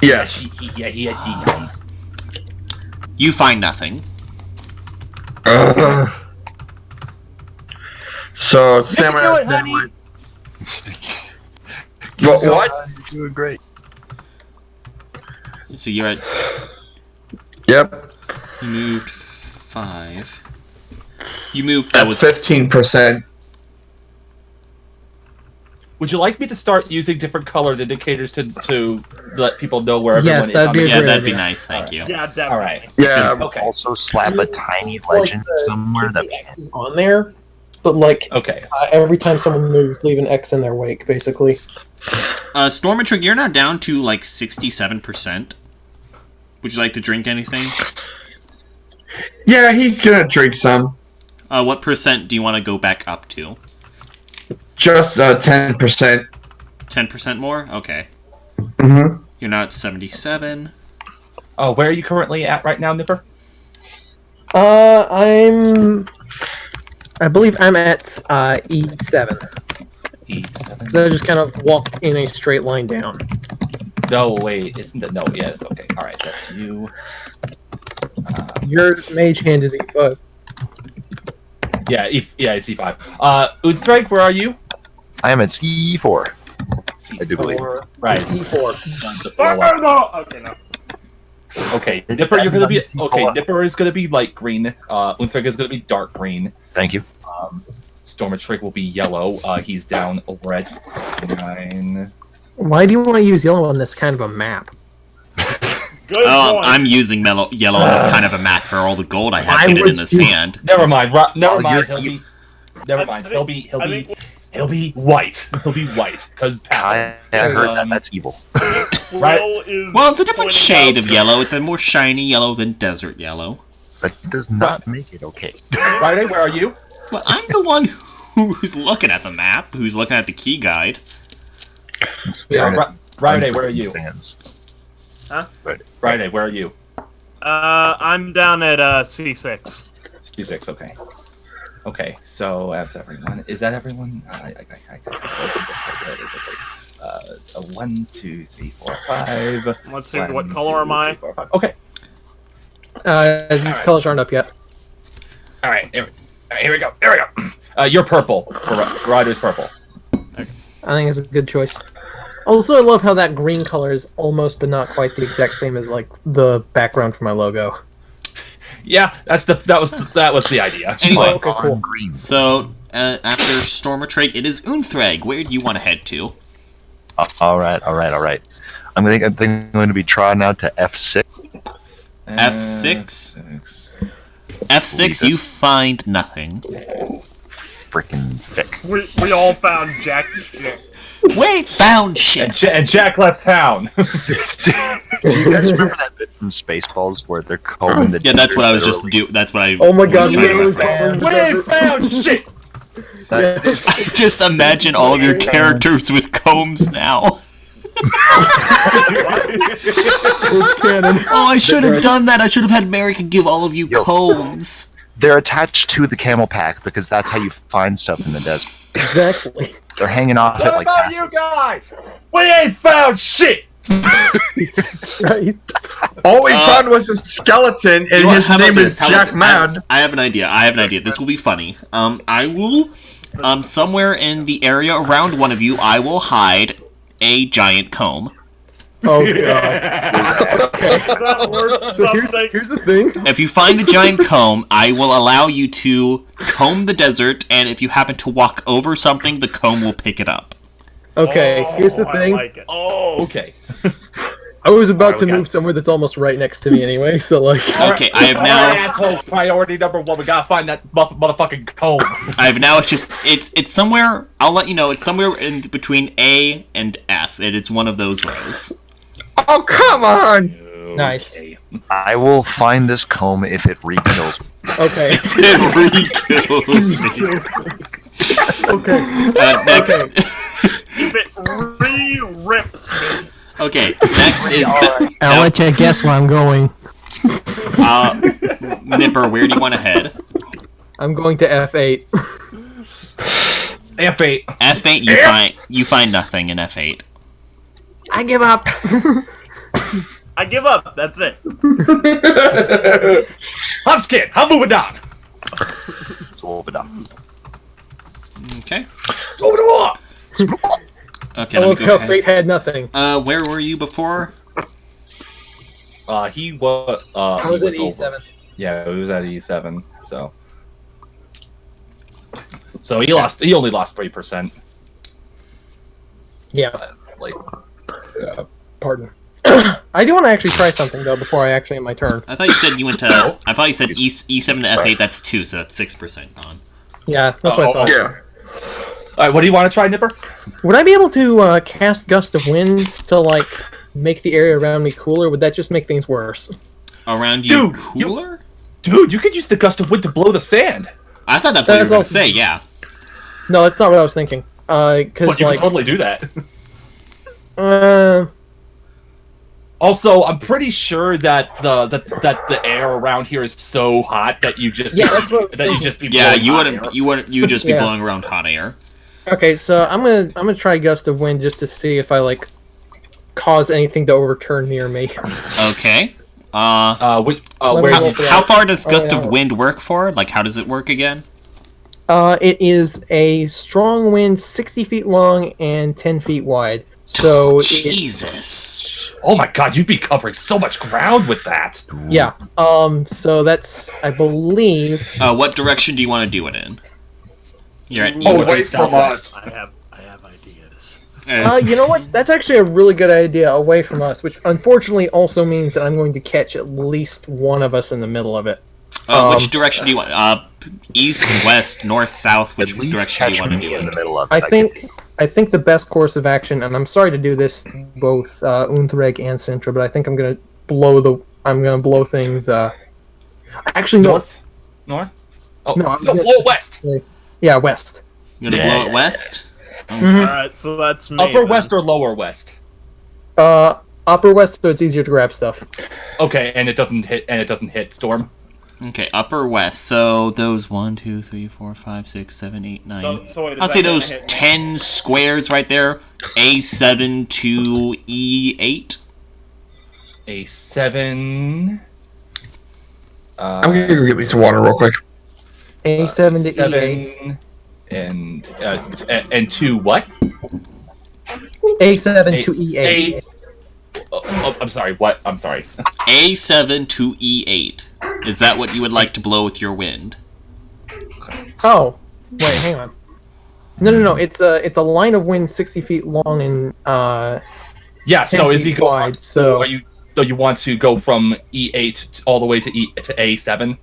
Yes. He had D9. You find nothing. So, do Samurai. it, honey. What? You're doing great. So you're at. Yep. You moved 5. You moved. That's 15%. Would you like me to start using different colored indicators to let people know where everyone Yes, is? that'd on be the a Yeah, great that'd be idea. nice. Thank you. Yeah, definitely. All right. Yeah. Okay. Also slap a tiny legend somewhere that on there, but like Okay. every time someone moves, leave an X in their wake, basically. Storm and Trig, you're now down to like 67%. Would you like to drink anything? Yeah, he's gonna drink some. What percent do you want to go back up to? Just 10%. 10% more? Okay. Mm-hmm. You're now at 77. Oh, where are you currently at right now, Nipper? I believe I'm at E7. E7. So I just kind of walk in a straight line down. No, wait, isn't it? No, yeah, it's okay. All right, that's you. Your mage hand is E5. Yeah, it's E5. Uthreg, where are you? I am at C4. I do believe. Right. No. Okay, no. Okay, It's Nipper, you're gonna be that okay. C4. Nipper is gonna be light green. Uthreg is gonna be dark green. Thank you. Stormatrig will be yellow. He's down over at 9. Why do you want to use yellow on this kind of a map? Good point. I'm using yellow as kind of a map for all the gold I have Why hidden would in the you- sand. Never mind. Never mind. you're Never mind. I He'll be white. He'll be white because I heard that. That's evil. Right. Will is Well, it's a different pointing shade out- of yellow. It's a more shiny yellow than desert yellow. That does not make it okay. Friday, where are you? Well, I'm the one who's looking at the map, who's looking at the key guide. I'm staring at Friday, where are you? sands. Friday, where are you? I'm down at C6. C6. Okay. Okay. So that's everyone. Is that everyone? A 1, 2, 3, 4, 5. Let's see, 1, what color 2, am I? 3, 4, 5. Okay. Colors aren't up yet. All right. Here we go. Here we go. You're purple. Ryder's purple. I think it's a good choice. Also, I love how that green color is almost but not quite the exact same as like the background for my logo. Yeah, that was the idea. Anyway, Okay, cool. Green. So, after Stormatrake, it is Unthreg. Where do you want to head to? All right. I think I'm going to be trotting out to F6. F6? F6, you find nothing. Freaking thick. We all found jack shit. Wait, found shit! And Jack left town. Do you guys remember that bit from Spaceballs where they're combing the Yeah, that's what I was just literally? That's what I. Oh my was god, trying to literally reference. calling the We desert. found shit. I just imagine all of your characters with combs now. It's canon. Oh, I should have done that. I should have had Merrick give all of you Yo. combs. They're attached to the camel pack because that's how you find stuff in the desert. Exactly. They're hanging off it What like about you tassels. guys? We ain't found shit. Jesus Christ. All we found was a skeleton, and You know what, his how about name this? is How Jack about- Mad. I have an idea. This will be funny. I will, somewhere in the area around one of you, I will hide a giant comb. Oh god. Is that worth So something? here's the thing. If you find the giant comb, I will allow you to comb the desert, and if you happen to walk over something, the comb will pick it up. Okay, here's the I thing. like it. Oh, okay. I was about Alright, to we got move somewhere that's almost right next to me anyway, so like Okay, I have All right, now. assholes. Priority number 1. We gotta find that motherfucking comb. I have now. It's somewhere. I'll let you know. It's somewhere in between A and F. It is one of those rows. Oh, come on! Nice. Okay. I will find this comb if it re-kills me. okay. It re-kills me. Okay. Next. Okay. If it re-rips me. Okay. Next is I'll let you guess where I'm going. Nipper. Where do you want to head? I'm going to F8. F8. F8. You find nothing in F8. I give up. I give up. That's it. I'm scared. I'm moving down. So we'll open up. Okay. Moving on. Okay. I Let me love go how ahead. Fate had nothing. Where were you before? He was. I was he at over. E7. Yeah, he was at E7. So he lost. He only lost 3%. Yeah. Like, Pardon. I do want to actually try something though before I actually have my turn. I thought you said you went to. I thought you said E7 to F8. That's 2, so that's 6% gone. Yeah, that's what I thought. Yeah. all right. What do you want to try, Nipper? Would I be able to cast Gust of Wind to like make the area around me cooler? Would that just make things worse? Around you, Dude, cooler? Dude, you could use the gust of wind to blow the sand. I thought that's what you were That's going to also- say. Yeah. No, that's not what I was thinking. But Because you like, could totally do that. uh, Also, I'm pretty sure that the air around here is so hot that you just Yeah, that's what I was that you thinking. just be Yeah, blowing you hot wouldn't. air. You would just be Yeah. blowing around hot air. okay, so I'm gonna try Gust of Wind just to see if I like cause anything to overturn near me. Okay. Let me Where roll you, for that. How far does Gust Oh, of yeah. Wind work for? Like, how does it work again? It is a strong wind, 60 feet long and 10 feet wide. So Jesus. oh my god, you'd be covering so much ground with that. yeah. So that's I believe. What direction do you want to do it in? You're at. Oh, North wait and from southwest. us. I have ideas. You know what? That's actually a really good idea away from us, which unfortunately also means that I'm going to catch at least one of us in the middle of it. Which direction do you want? East, west, north, south. Which At least direction do you catch want to me do in it? the middle of I it. think the best course of action, and I'm sorry to do this, both Unthreg and Sintra, but I think I'm gonna blow things. Actually, no. North? Oh, No, I was no, gonna- blow west. Yeah, west. You're gonna blow it west. Mhm. Alright, so that's me. Upper then. west or lower west? Upper west, so it's easier to grab stuff. Okay, and it doesn't hit storm. Okay, upper west. So those 1, 2, 3, 4, 5, 6, 7, 8, 9. So wait, is I'll that say gonna those hit me? 10 squares right there. A7 to E8. A7. I'm gonna go get me some water real quick. A7 to E8. And to what? A7 to E8. I'm sorry. What? I'm sorry. A7 to E8. Is that what you would like to blow with your wind? Oh, wait, hang on. No. It's a line of wind 60 feet long and Yeah. 10 So is he feet going? wide. So So you want to go from E8 all the way to A7?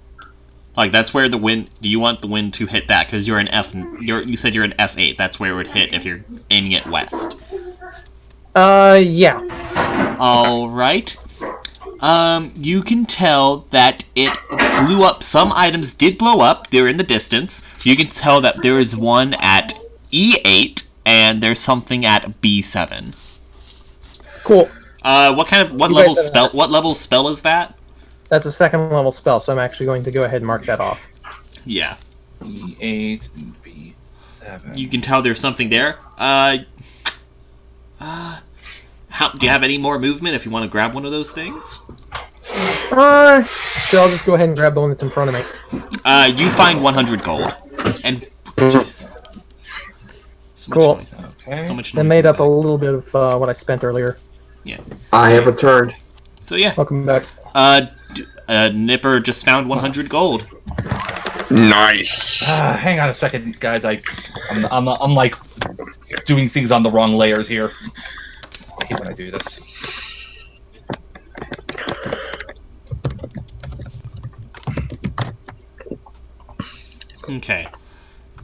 Like that's where the wind. Do you want the wind to hit that? Because you're an F. You said you're an F8. That's where it would hit if you're aiming it west. yeah. All right. You can tell that it blew up. Some items did blow up. They're in the distance. You can tell that there is one at E8 and there's something at B7. Cool. What You level guys spell? What level spell is that? That's a second level spell, so I'm actually going to go ahead and mark that off. Yeah. E8 and B7. You can tell there's something there. Do you have any more movement if you want to grab one of those things? Sure, I'll just go ahead and grab the one that's in front of me. You find 100 gold. And... Jeez. So much Cool. noise. Okay. So much noise. That in made the up a back. little bit of what I spent earlier. I have returned. So yeah. Welcome back. Nipper just found 100 gold. Nice. Hang on a second, guys. I'm like doing things on the wrong layers here. I hate when I do this. Okay.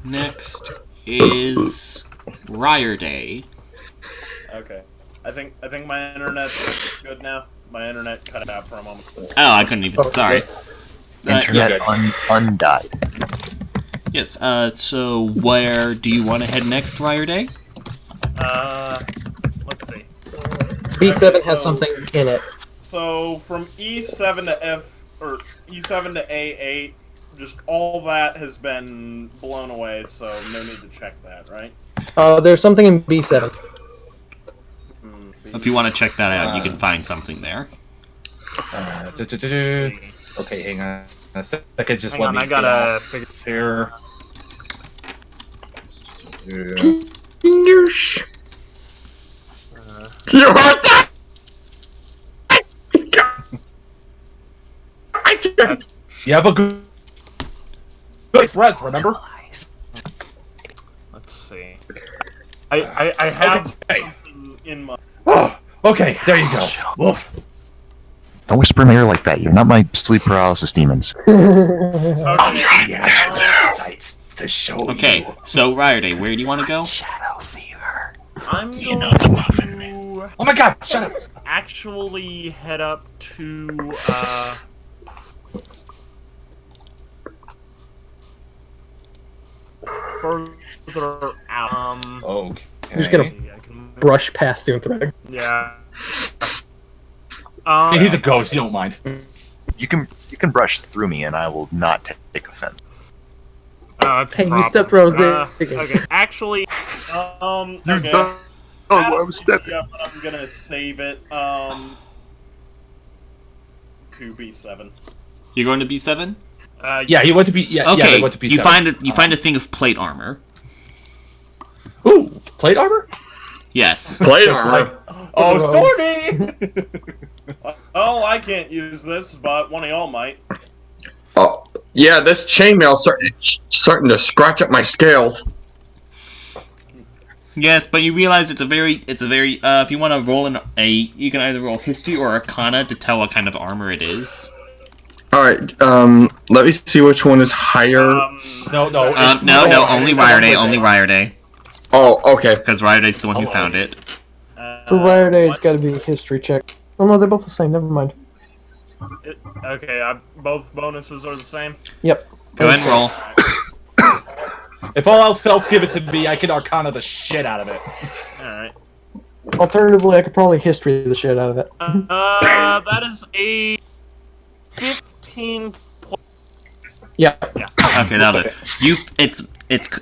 Next is Ryer Day. Okay. I think my internet's good now. My internet cut out for a moment. Oh, I couldn't even. Sorry. Internet undied. Yes. So where do you want to head next, Ryer Day? Let's see. B7 Okay, has so- something in it. So from E7 to E7 to A8, just all that has been blown away. So no need to check that, right? There's something in B7. If you want to check that out, you can find something there. Okay, hang on a second. Just Hang let on, me I gotta figure this here. Fingers. You heard that? You have a good breath, remember? Let's see. I have Okay. something in my. Oh, okay, there you go. Woof. Don't whisper in my ear like that. You're not my sleep paralysis demons. Okay. Yeah, sights to show Okay, you. so Ryder, where do you want to go? Shadow fever. I'm You going know the love in me. to Oh my god, shut up! actually head up to further out. Okay. just gonna- I can- Brush past the Unthread. Yeah. Hey, he's a ghost, you don't mind. You can brush through me, and I will not take offense. That's a Hey, you problem. stepped where I was digging. Okay, actually, okay. Oh, I was stepping. Yeah, but I'm gonna save it. To B7. You're going to B7? Yeah, he went to be. Yeah, Okay, they went to be. you find a thing of plate armor. Ooh, plate armor. Yes. Plate It's armor. like, oh, Stormy! Oh, I can't use this, but one of y'all might. Oh, yeah, this chainmail's starting to scratch up my scales. Yes, but you realize it's a very, if you want to roll you can either roll history or arcana to tell what kind of armor it is. Alright, let me see which one is higher. No, No, it's only it's Ryder Day, not only with Ryder Day. Oh, okay. Because Ryder Day's the one who found it. For Ryder Day, what? it's got to be a history check. Oh no, they're both the same. Never mind. Okay, both bonuses are the same. Yep. Go ahead and roll. If all else fails, give it to me. I can arcana the shit out of it. Alright. Alternatively, I could probably history the shit out of it. That is a 15. Yeah. Okay, that'll do.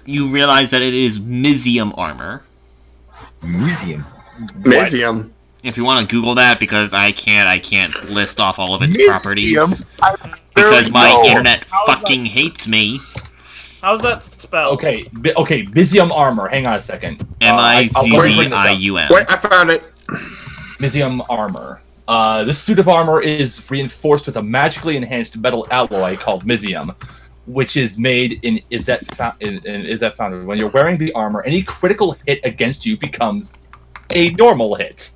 You realize that it is Mizium armor. Museum. Medium. If you want to Google that, because I can't list off all of its Mizium? properties. There Because we my go. internet How's that? fucking hates me. How's that spelled? Okay, okay, Mizium armor. Hang on a second. Mizium. Wait, I found it. Mizium armor. This suit of armor is reinforced with a magically enhanced metal alloy called Mizium, which is made in Izet Foundry. When you're wearing the armor, any critical hit against you becomes a normal hit.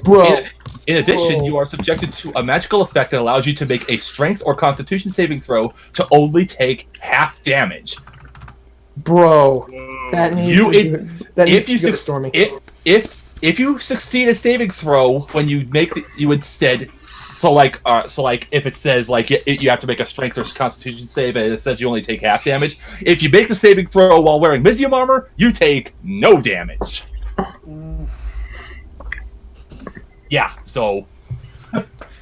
Bro. In addition, Whoa. you are subjected to a magical effect that allows you to make a strength or constitution saving throw to only take half damage. Bro. Whoa. That needs You- to it- that needs If you to go to suc- Stormy. if you succeed a saving throw when you make you instead so like if it says like you have to make a strength or constitution save and it says you only take half damage, if you make the saving throw while wearing Mizium armor, you take no damage. Yeah, so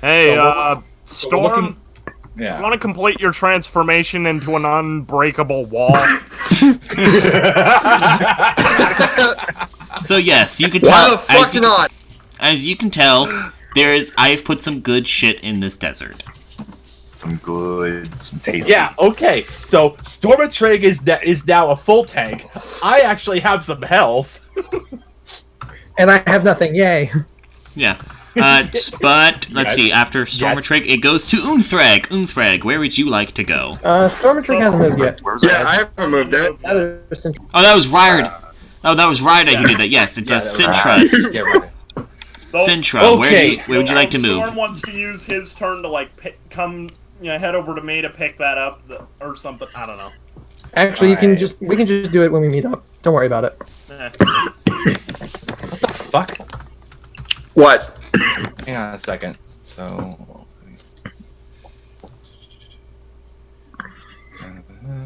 Hey, So Storm, looking- yeah. want to complete your transformation into an unbreakable wall? So yes, you can Why tell. the fuck not? As you can tell, I've put some good shit in this desert. Some tasty. Yeah, okay. So Stormatrigg is now a full tank. I actually have some health. And I have nothing. Yay. Yeah. But let's see. After Stormatrigg, it goes to Unthreg. Unthreg, where would you like to go? Stormatrigg hasn't moved yet. Where's Yeah, I that? haven't moved it. Neither is Sintra. Oh, that was Ryder. Oh, that was Ryder who did that. Yes, it does. Sintra's. Yeah, right. Sintra, Okay. where would you like to move? Storm wants to use his turn to like head over to me to pick that up or something. I don't know. Actually, we can just do it when we meet up. Don't worry about it. Fuck. What? Hang on a second. So.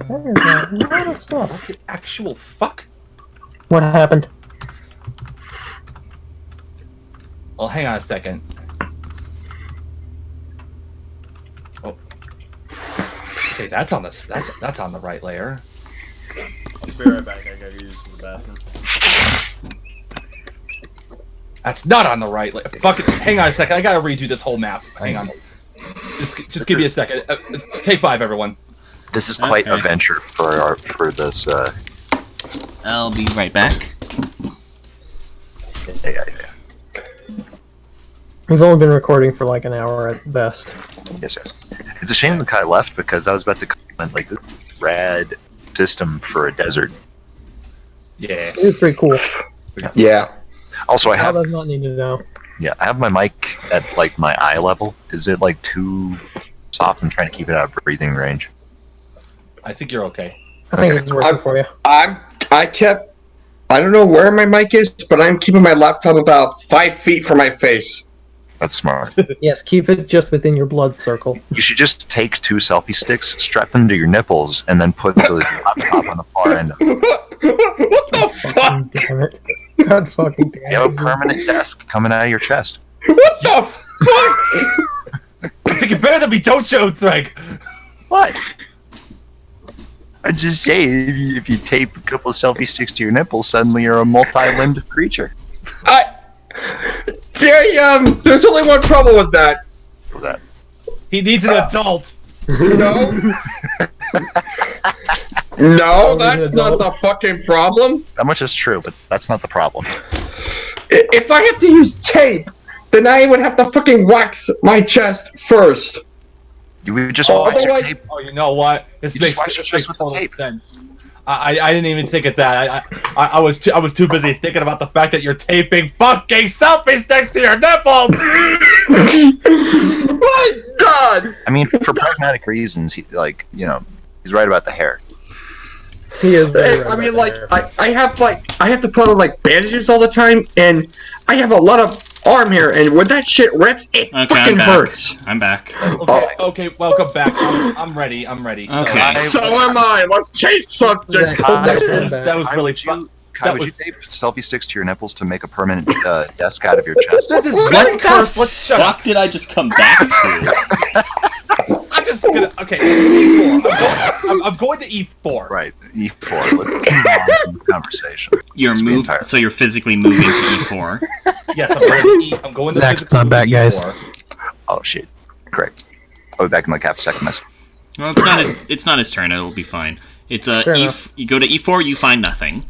There's a lot of stuff. Actual fuck? What happened? Well, hang on a second. Oh. Okay, that's on the right layer. I'll be right back. I gotta use the bathroom. That's not on the right layer. Fuck it. Hang on a second. I gotta redo this whole map. Hang on. Just give me a second. Take 5, everyone. This is quite a Okay. venture for this. I'll be right back. Yeah. We've only been recording for like an hour at best. Yes, sir. It's a shame the guy left because I was about to comment like this rad system for a desert. Yeah. It was pretty cool. Yeah. Also, I How have does not need to know. I have my mic at like my eye level. Is it like too soft? I'm trying to keep it out of breathing range. I think you're okay. I think it's working for you. I don't know where my mic is, but I'm keeping my laptop about 5 feet from my face. That's smart. Yes, keep it just within your blood circle. You should just take 2 selfie sticks, strap them to your nipples, and then put the laptop on the far end. What the fuck? Fucking damn it. God fucking damn You have a it. permanent desk coming out of your chest. What the fuck? I think it better than me. Don't show, Threg. What? I just say, if you tape a couple of selfie sticks to your nipples, suddenly you're a multi-limbed creature. There's only one trouble with that. For that. He needs an adult. No. No, that's not the fucking problem. That much is true, but that's not the problem. If I have to use tape, then I would have to fucking wax my chest first. You would just wax your Otherwise- tape. Oh, you know what? This You just makes, wax your this chest makes with the total tape. sense. I didn't even think of that. I was too busy thinking about the fact that you're taping fucking selfie sticks to your nipples. My God! I mean, for pragmatic reasons, he's right about the hair. He is very right I mean, about like, that. I have to put on like bandages all the time, and I have a lot of arm hair, and when that shit rips, it Okay, fucking I'm back. hurts. I'm back. Okay, welcome back. I'm ready. Okay. So am I. Let's change subject. That was really fun. Kai, would you tape selfie sticks to your nipples to make a permanent desk out of your chest? This is very cursed. Let's shut up. What did I just come back to? I'm just gonna. Okay, E4. I'm going to E4. Right, E4. Let's move on from this conversation. You're moved, so you're physically moving to E4. Yes, I'm going to E. I'm going to. Zach's physically not back, move guys. E4. Oh shit. Correct. I'll be back in like half a second. Well, it's not his turn. It'll be fine. It's Fair enough. you go to E4, you find nothing.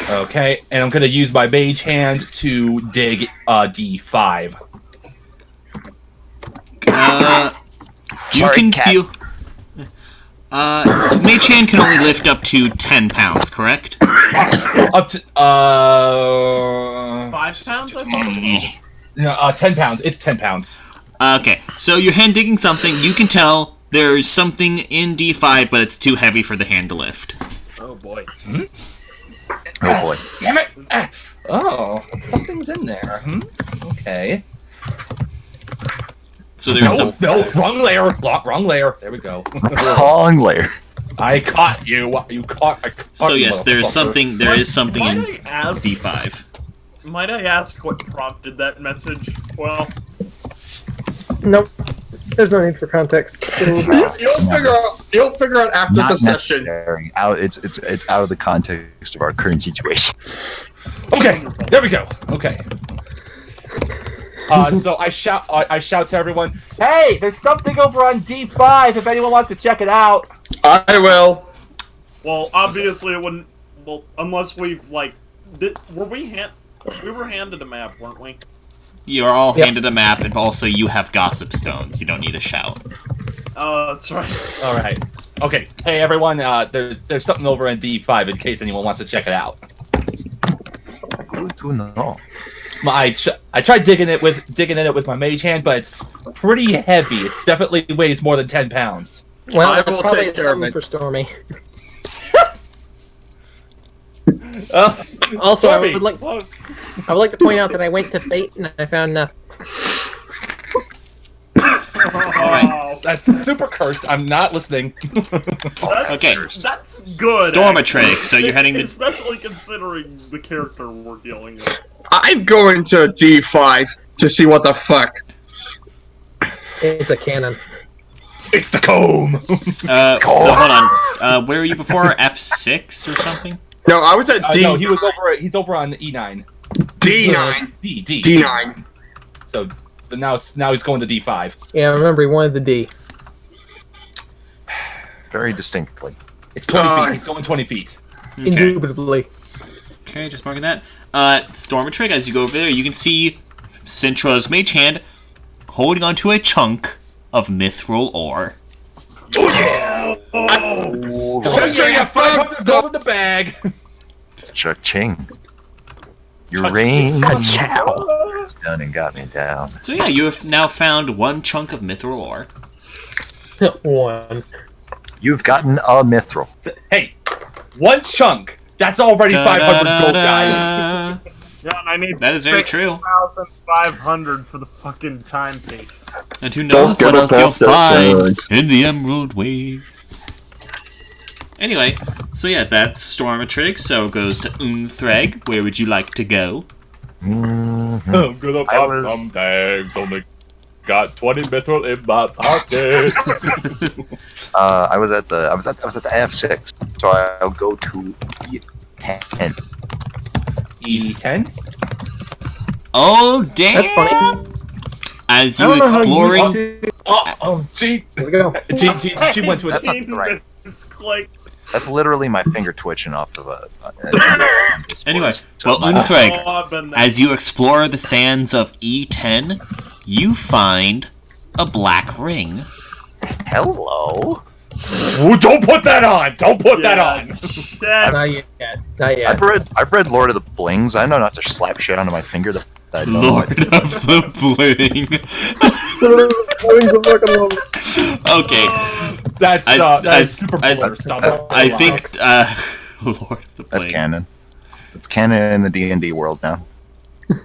Okay, and I'm going to use my mage hand to dig D5. You Sorry, can cat. feel. Mage hand can only lift up to 10 pounds, correct? Up to 5 pounds, I thought it was. no, 10 pounds. It's 10 pounds. Okay, so you're hand digging something. You can tell there's something in D5, but it's too heavy for the hand to lift. Oh boy. Oh boy. Damn it! Oh, something's in there. Okay. So there's some. No, wrong layer. Wrong layer. There we go. Long layer. I caught you. You caught. I caught So you, yes, there is motherfucker. something. There is something in Might I ask? D5. Might I ask what prompted that message? Well, Nope. There's no need for context. You'll figure out after Not the session. necessary. It's out of the context of our current situation. Okay, there we go. Okay. So I shout to everyone, "Hey, there's something over on D5 if anyone wants to check it out." I will. well, obviously it wouldn't. Well, unless we've like, we were handed a map, weren't we? You're all Yep. handed a map, and also you have gossip stones. You don't need a shout. Oh, that's right. All right. Okay. Hey everyone, there's something over in D5 in case anyone wants to check it out. Good to know. I tried digging in it with my mage hand, but it's pretty heavy. It definitely weighs more than 10 pounds. Well, I that will probably take is care of something it. for Stormy. Oh, Also, Stormy. I would like to point out that I went to Fate and I found nothing. Oh, That's super cursed. I'm not listening. that's, Okay. that's good. Stormatrix, so you're heading to. especially considering the character we're dealing with. I'm going to D5 to see what the fuck. It's a cannon. It's the comb. So hold on. Where were you before? F6 or something? No, I was at D. No, he's over on E9. D9. D9. So now he's going to D5. Yeah, remember he wanted the D. Very distinctly. It's 20 feet. He's going 20 feet. Okay. Indubitably. Okay, just marking that. Stormatrix, as you go over there, you can see Sintra's mage hand holding onto a chunk of mithril ore. Oh, Yeah, 500 gold in the bag. cha-ching. Your reign has done and got me down. So yeah, you have now found 1 chunk of mithril ore. 1. You've gotten a mithril. Hey, 1 chunk. That's already 500 gold, guys. Da-da-da-da. John, I need That is very true. 6,500 for the fucking timepiece. And who knows Don't what get else up you'll off that find bag. in the Emerald Wastes. Anyway, so yeah, that's Stormatrix, so it goes to Unthreg. Where would you like to go? Mhm. I'm gonna I pop was- some bags. Only got 20 mithril in my pocket. I was at the F6, so I'll go to E10. E10? Oh, damn! That's funny. As I you don't know how exploring, you used Oh, she to... Here we go. went to a That's not right. Click. That's literally my finger twitching off of a Anyway, So well, my- Unthreg, Oh, I've been there. as you explore the sands of E10, you find a black ring. Hello. Ooh, don't put that on! Don't put that on! Yeah, Not yet. Not yet. I've read Lord of the Blings. I know not to slap shit onto my finger. That I don't know Lord what- of the Bling. Okay, That's super I- polar. Stop I it. think, Lord of the That's Bling. canon. It's canon in the D&D world now.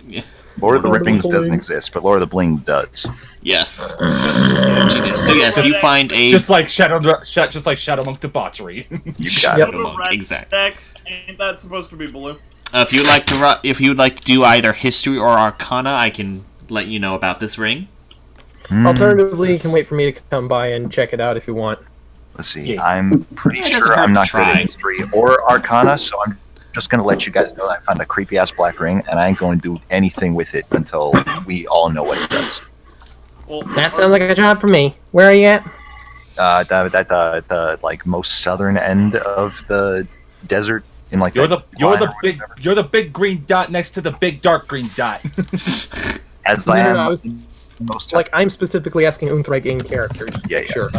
Yeah. Lord of the Lord of the Rings doesn't Blings. exist, but Lord of the Blings does. Yes. Genius. So yes, you find a Just like Shadow Monk debauchery. You got Yep. it. monk. red Exactly. X, ain't that supposed to be blue? If you'd like to, if you'd like to do either history or arcana, I can let you know about this ring. Alternatively, you can wait for me to come by and check it out if you want. Let's see. Yeah. I'm pretty It doesn't sure hurt I'm to not good try. at history or arcana, so I'm just gonna let you guys know that I found a creepy ass black ring, and I ain't going to do anything with it until we all know what it does. Well, That sounds like a job for me. Where are you at? The like most southern end of the desert in like You're that the line or whatever. you're the big green dot next to the big dark green dot. As No, I no, am no, I was- most Like, I'm specifically asking Unthreg in characters. Yeah, yeah. Sure.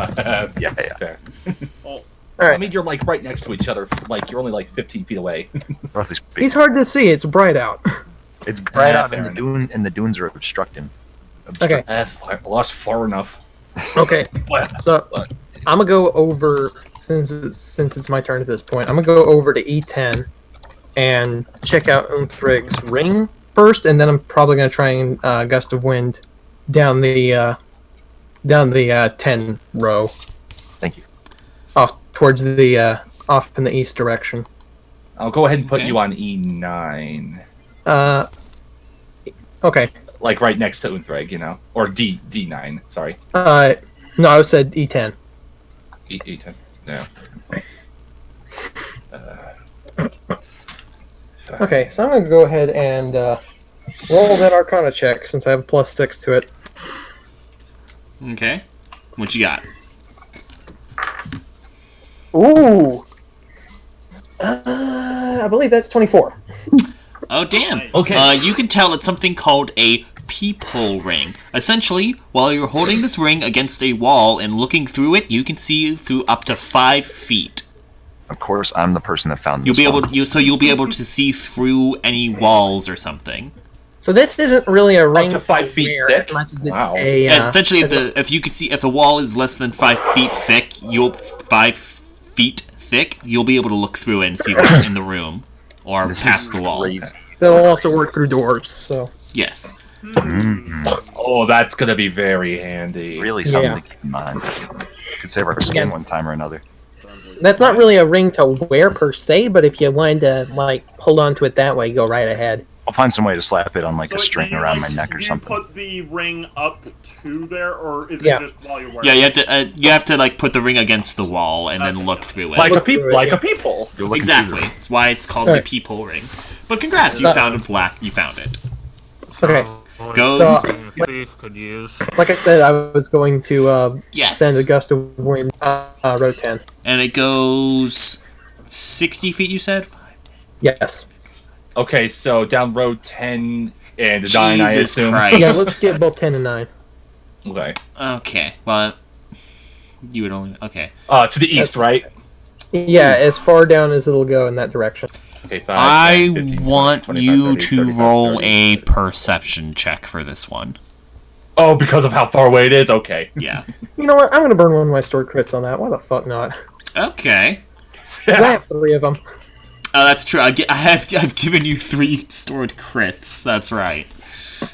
yeah. Fair. well, I Alright. mean, you're like right next to each other. Like you're only like 15 feet away. Roughly speaking, He's hard to see. It's bright out. it's bright Yeah, out in fair the dune, and the dunes are obstructing. Okay. That's fine. I lost far enough. Okay. So, I'm gonna go over, since it's my turn at this point, I'm gonna go over to E10 and check out Unthreg's ring first, and then I'm probably gonna try and gust of wind down the 10 row Thank you. off towards the off in the east direction. I'll go ahead and put Okay. you on E9, Okay. like right next to Unthreg, you know, or D9. Sorry, No, I said E10. E10. Yeah. Okay, so I'm gonna go ahead and roll that Arcana check since I have a +6 to it. Okay. What you got? Ooh. I believe that's 24. Oh, damn. Okay. You can tell it's something called a peephole ring. Essentially, while you're holding this ring against a wall and looking through it, you can see through up to 5 feet. Of course, I'm the person that found You'll this be able one. you'll be able to see through any walls or something. So this isn't really a ring to 5 feet wear thick? as much as it's Wow. a. Yeah, essentially, as a- if you could see if a wall is less than 5 feet thick, 5 feet thick, you'll be able to look through it and see what's in the room or This past is the wall. crazy. they'll also work through doors. So Yes. Oh, that's gonna be very handy. Really something Yeah. to keep in mind. Could save our skin Yeah. one time or another. that's not really a ring to wear per se, but if you wanted to like hold on to it that way, go right ahead. I'll find some way to slap it on like so a string do you, around like, my neck or do you something. put the ring up to there, or is Yeah. it just while you're wearing Yeah, it? you have to like put the ring against the wall and then look through it. Like Look through it, like yeah. a peephole. You're looking Exactly. through That's why it's called Alright. the peephole ring. But congrats, you So- found a black. You found it. Okay. Goes. Thief could use. Like I said, I was going to Yes. send a gust of wind row 10. And it goes 60 feet. You said. Yes. Okay, so down road 10 and 9, I Jesus assume. Christ. Yeah, let's get both 10 and 9. Okay. Okay, well, you would only... Okay. To the east, right? Yeah, as far down as it'll go in that direction. Okay, 5, I 10, 15, want 20, 25, you 30, to 35, roll 30. a perception check for this one. Oh, because of how far away it is? Okay. Yeah. You know what? I'm gonna burn one of my stored crits on that. Why the fuck not? Okay. 'Cause I have 3 of them. Oh, that's true. I've given you 3 stored crits. That's right.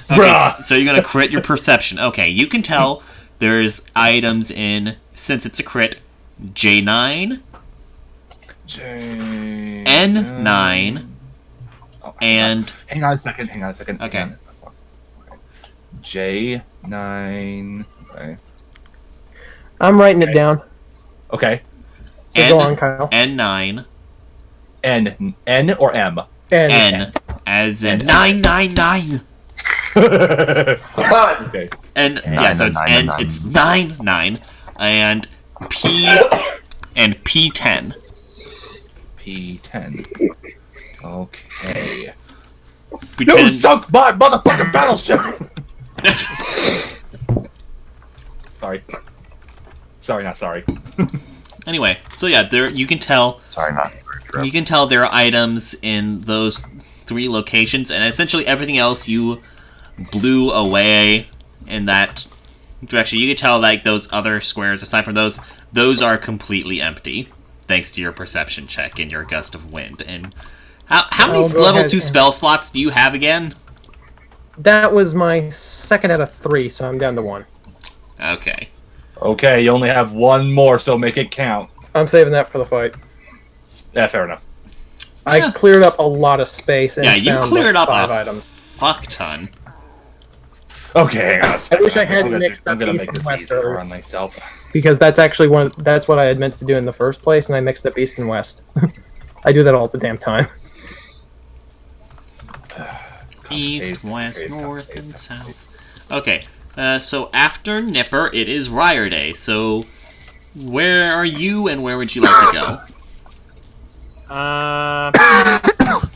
Okay, Bruh. so you're gonna crit your perception. Okay, you can tell there's items in, since it's a crit, J9, N9, Oh, and hang on a second. Okay. Hang on. J9. Okay. I'm writing it down. Okay. So go on, Kyle. N9, N or M? N, as in 999. Okay. And Nine, yeah, so it's nine, N, nine. it's 9, and P, and P10. P10. Okay. Pretend- You sunk my motherfucking battleship! Sorry, not sorry. Anyway, so yeah, there you can tell Sorry, not to interrupt. you can tell there are items in those 3 locations, and essentially everything else you blew away in that direction. You can tell like those other squares, aside from those are completely empty, thanks to your perception check and your gust of wind. And how many I'll go level ahead 2 and- spell slots do you have again? That was my 2nd out of 3, so I'm down to 1. Okay. Okay, you only have 1 more, so make it count. I'm saving that for the fight. Yeah, fair enough. Yeah. I cleared up a lot of space and Yeah, you found cleared like up 5 a items. fuck ton. Okay, hang on a second. wish I hadn't mixed I'm up gonna East make and this West easier earlier. on myself. Because that's actually that's what I had meant to do in the first place, and I mixed up East and West. I do that all the damn time. East, Paste, west, paste, north, paste, and paste. south. Okay, so after Nipper, it is Ryer Day. So, where are you, and where would you like to go?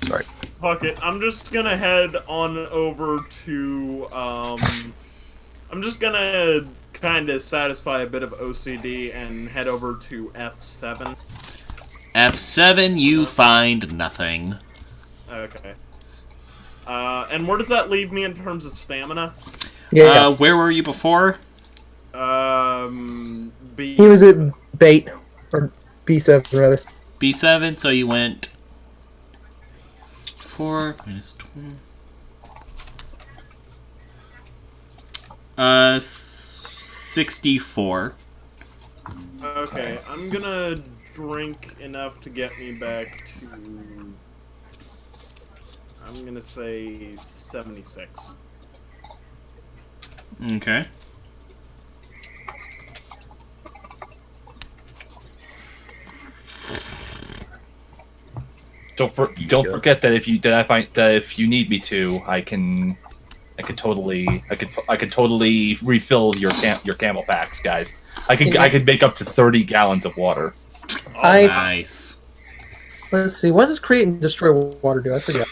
Sorry. Fuck it. I'm just gonna head on over to, I'm just gonna kind of satisfy a bit of OCD and head over to F7. F7, you find nothing. Okay. And where does that leave me in terms of stamina? Yeah, Where were you before? B. he was at bait or B7 rather. B7, so you went 4 minus 12. 64. Okay, I'm gonna drink enough to get me back to, I'm gonna say 76. Okay. Don't forget that if you need me to, I could totally refill your camel packs, guys. I could make up to 30 gallons of water. I Nice. let's see. What does create and destroy water do? I forget.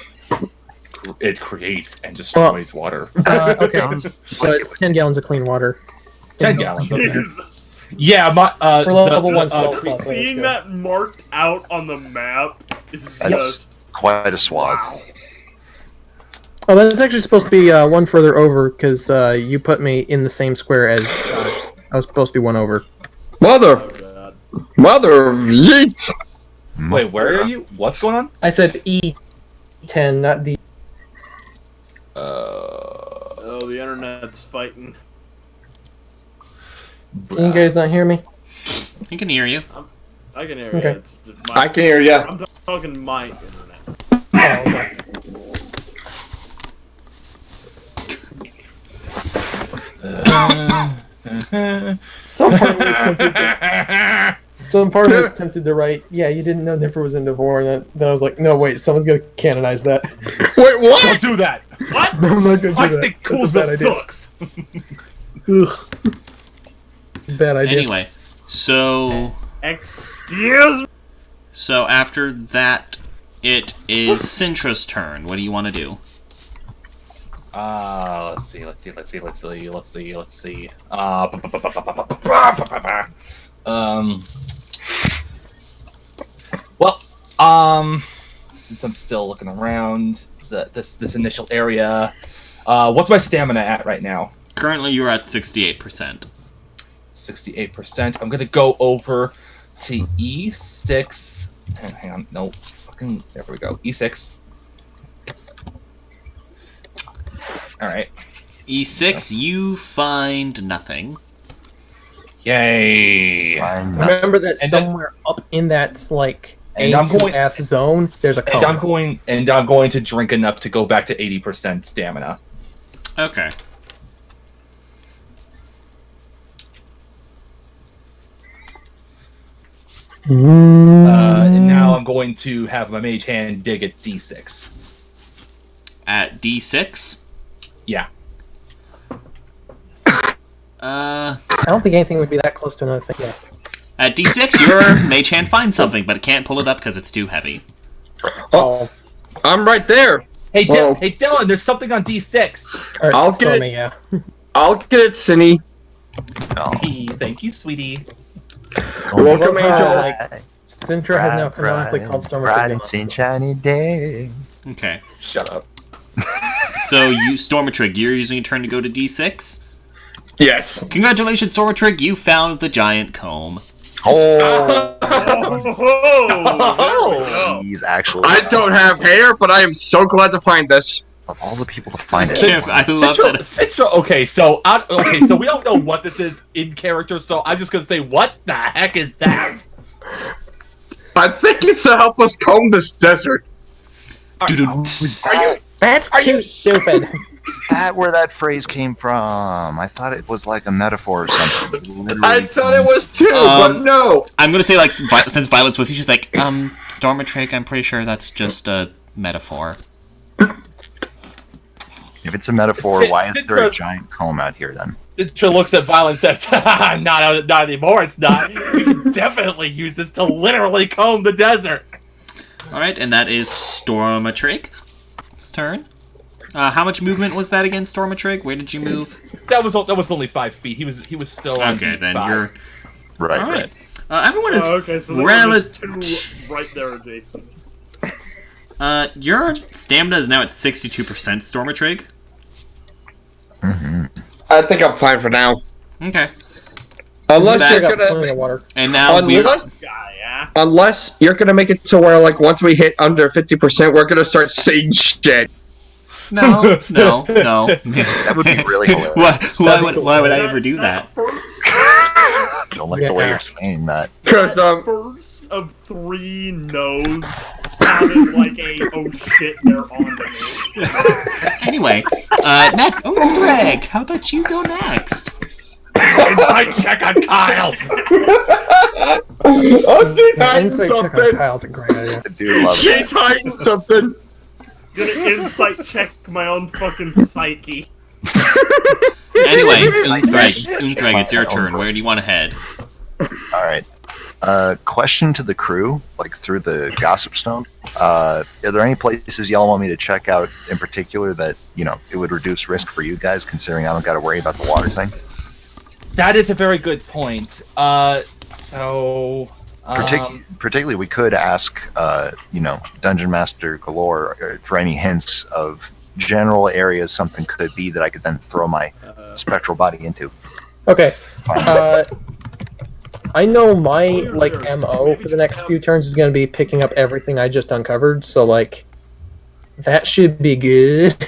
It creates and destroys water. Okay, Sounds so it's 10 gallons of clean water. 10 gallons. Okay. Jesus. Yeah, For level 1 spell slot. Let's Seeing go. that marked out on the map is That's just... quite a swath. Oh, that's actually supposed to be one further over because you put me in the same square as I was supposed to be one over. Mother God. of yeet! Wait, where are you? What's going on? I said E10, not D. Oh, the internet's fighting. Can you guys not hear me? I can hear you. I can hear Okay. you. It's just my... I can hear ya. I'm talking my internet. Oh, okay. Some part of me was tempted to write, yeah, you didn't know Nipper was into war, and then I was like, no, wait, someone's gonna canonize that. Wait, what? Don't do that. What? No, I'm not gonna do I that. think That's a bad Coolsville idea. sucks. Ugh. Bad idea. Anyway, so Excuse me? so after that, it is Sintra's turn. What do you want to do? Let's see. Well, since I'm still looking around this initial area, what's my stamina at right now? Currently, you're at 68%. 68%. I'm gonna go over to E6. Hang on, no, fucking. There we go. E6. All right. E6, you find nothing. Yay! Remember that And somewhere up in that like And I'm going- F zone, there's a cone. And I'm going to drink enough to go back to 80% stamina. Okay. And now I'm going to have my mage hand dig at D6. At D6? Yeah. I don't think anything would be that close to another thing. Yeah. At D6, your mage hand finds something, but it can't pull it up because it's too heavy. Oh, I'm right there. Hey, Whoa. hey, Dylan, there's something on D6. Or, I'll still get it. me, yeah. I'll get it, Cindy. No. Hey, thank you, sweetie. Welcome, Angel. Like, Sintra has now canonically called Storm bright and sunshiny day. Okay. Shut up. So, you, Stormatrig, you're using a turn to go to D6? Yes. Congratulations, Stormatrig, you found the giant comb. Oh, Oh, he's actually. I don't have hair, but I am so glad to find this. Of all the people to find it. I love that. Citra, okay, so we don't know what this is in character, so I'm just gonna say, what the heck is that? I think it's to help us comb this desert. That's too stupid. Is that where that phrase came from? I thought it was like a metaphor or something. Literally I thought it was too, but no. I'm gonna say, like, since Violet's with you, she's like, Stormatrig, I'm pretty sure that's just a metaphor. If it's a metaphor, Citra- why is there a Citra's- giant comb out here then? Citra looks at Violet and says, not anymore, it's not. We can definitely use this to literally comb the desert. Alright, and that is Stormatrig's turn. How much movement was that again, Stormatrig? Where did you move? That was only 5 feet. He was still on Okay, then D5. you're... Right, Alright. Everyone is okay, so there were just two relative... right there adjacent. Your stamina is now at 62%, Stormatrig. Mm-hmm. I think I'm fine for now. Okay. Unless That- you're I got gonna, plenty of water. And now we... Guy, yeah. unless you're gonna make it to where, like, once we hit under 50%, we're gonna start saying shit. No. That would be really hilarious. Why would I ever do that? Don't like the way you're saying that. Cause First of 3 no's sounded like a oh shit, they're on to me. Anyway, next, Greg, how about you go next? Insight check on Kyle. oh, she's Yeah, hiding insight check on something. Kyle's a great idea. I do love She's that. hiding something. Gonna insight check my own fucking psyche. Anyway, Ungreg, it's your turn. Where do you want to head? All right. Question to the crew, like through the Gossip Stone. Are there any places y'all want me to check out in particular that, you know, it would reduce risk for you guys, considering I don't got to worry about the water thing? That is a very good point. Particularly, we could ask, you know, Dungeon Master Galore for any hints of general areas something could be that I could then throw my spectral body into. Okay. Fine. I know my like MO for the next few turns is going to be picking up everything I just uncovered, so like that should be good.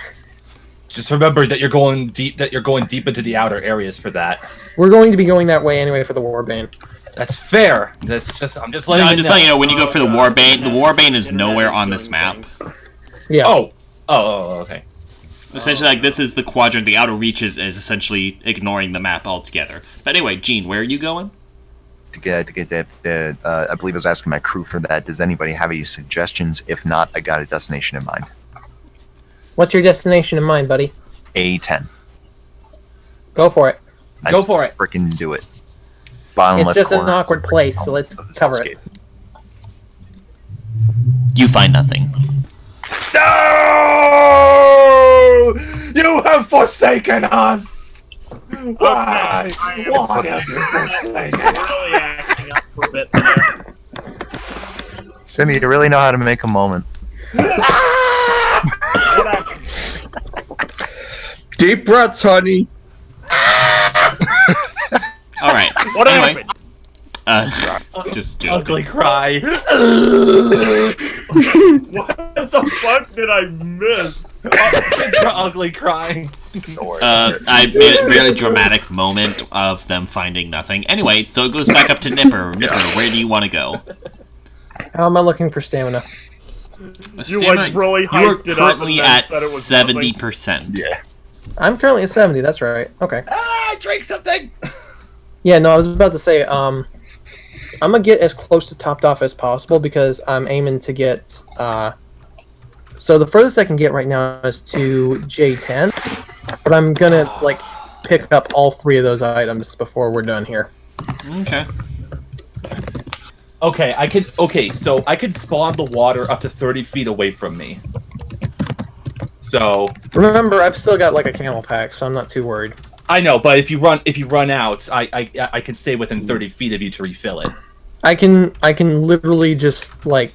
Just remember that you're going deep. That you're going deep into the outer areas for that. We're going to be going that way anyway for the Warbane. That's fair. That's just. I'm just No, letting I'm you just know. letting you know, when you go for the Warbane is nowhere on this map. Yeah. Oh, okay. Essentially, like, this is the quadrant. The outer reaches is essentially ignoring the map altogether. But anyway, Gene, where are you going? To get that, I believe I was asking my crew for that. Does anybody have any suggestions? If not, I got a destination in mind. What's your destination in mind, buddy? A10. Go for it. Go for it. Freaking do it. Bottom It's left just an corner awkward place, so let's of this cover it. hellscape. You find nothing. No! You forsaken us? Why? Okay, Why have you forsaken us? really acting up for a bit there. Cindy, you really know how to make a moment. Deep breaths, honey. All right. What Anyway, happened? just do it. Ugly cry. What the fuck did I miss? It's her ugly crying. Don't worry. I made a really dramatic moment of them finding nothing. Anyway, so it goes back up to Nipper. Nipper, where do you want to go? How am I looking for stamina? You like really you are hyped it up and currently then at said it was 70%. Yeah. I'm currently at 70. That's right. Okay. Drink something. Yeah, no, I was about to say, I'm gonna get as close to topped off as possible because I'm aiming to get, so the furthest I can get right now is to J10, but I'm gonna, like, pick up all 3 of those items before we're done here. Okay. Okay, so I could spawn the water up to 30 feet away from me. So Remember, I've still got, like, a camel pack, so I'm not too worried. I know, but if you run out, I can stay within 30 feet of you to refill it. I can literally just, like,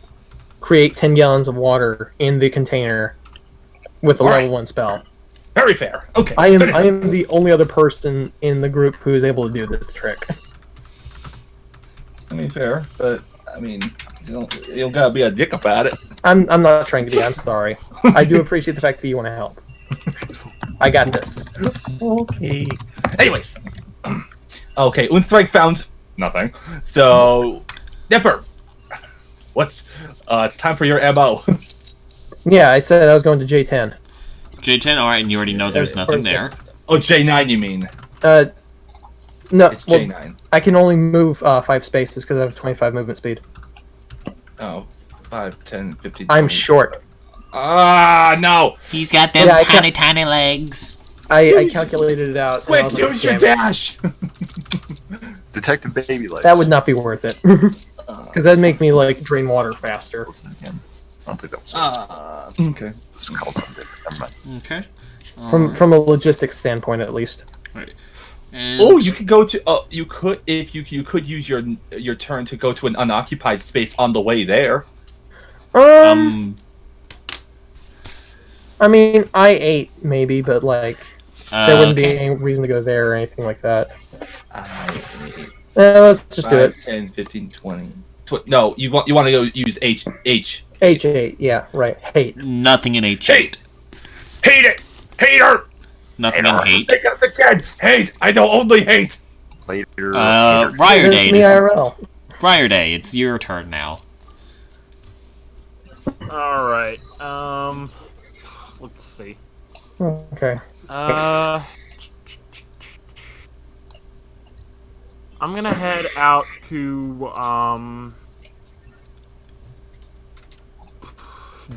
create 10 gallons of water in the container with a All right. level 1 spell. Very fair. Okay. I am the only other person in the group who is able to do this trick. I mean, fair, but I mean, you don't gotta be a dick about it. I'm not trying to be. I'm sorry. I do appreciate the fact that you want to help. I got this. Okay. Anyways, okay. Unthreg found nothing. So, Nipper, what's it's time for your MO. Yeah, I said I was going to J10. J10, alright, and you already know there's nothing there. Oh, J9, you mean? No, It's well, J9. I can only move 5 spaces because I have 25 movement speed. Oh, 5, 10, 15. I'm 20. short. Ah, no! He's got them Yeah, I tiny legs. I calculated it out. and I Quick, was like, use your "Damn it, dash! Detective baby legs. that would not be worth it. Because that'd make me, like, drain water faster. I don't think that was Okay. It's called something. Never mind. Okay. From a logistics standpoint, at least. Right. And Oh, you could go to. You could if you could use your turn to go to an unoccupied space on the way there. I mean, I ate maybe, but like there wouldn't be okay. any reason to go there or anything like that. Let's just do it. 10, 15, 20. No, you want to go use H. H8, yeah, right. Hate. Nothing in H8. Hate it, hater. Nothing in hate. Think us again. Hate. I know only hate. Later. Briar It's Day. me IRL. Briar Day, it's your turn now. Alright, let's see. Okay. I'm gonna head out to,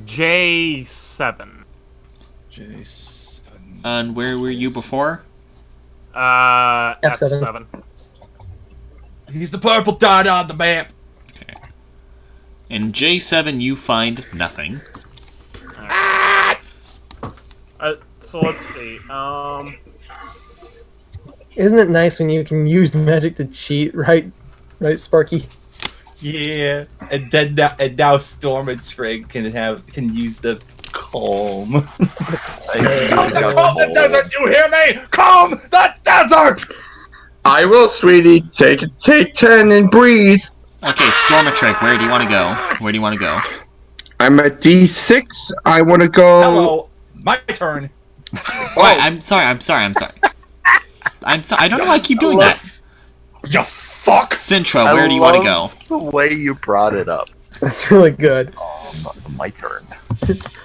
J7. And where were you before? F7. He's the purple dot on the map. In J7, you find nothing. So let's see, Isn't it nice when you can use magic to cheat, right? Right, Sparky? Yeah, and then now Storm and Trigg can use the calm. Calm the desert, you hear me? Calm the desert. I will, sweetie. Take 10 and breathe. Okay, Stormatrick, where do you want to go? Where do you want to go? I'm at D6. I want to go. Hello, my turn. Wait, I'm sorry. I'm sorry. I don't know why I keep doing that. You fuck. Sintra, where do you want to go? The way you brought it up. That's really good. My turn.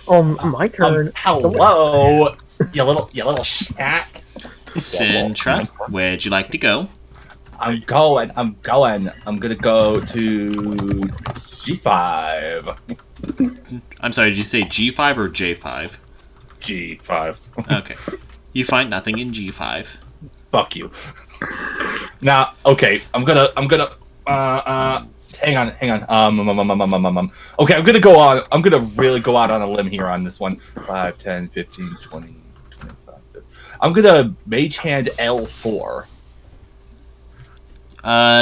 Oh, my turn. Hello, you little shack. Sintra, where'd you like to go? I'm going. I'm gonna go to G5. I'm sorry, did you say G5 or J5? G5. Okay. You find nothing in G5. Fuck you. Now, okay, I'm gonna hang on. Okay, I'm gonna really go out on a limb here on this one. 5, 10, 15, 20, 25. I'm gonna Mage Hand L4.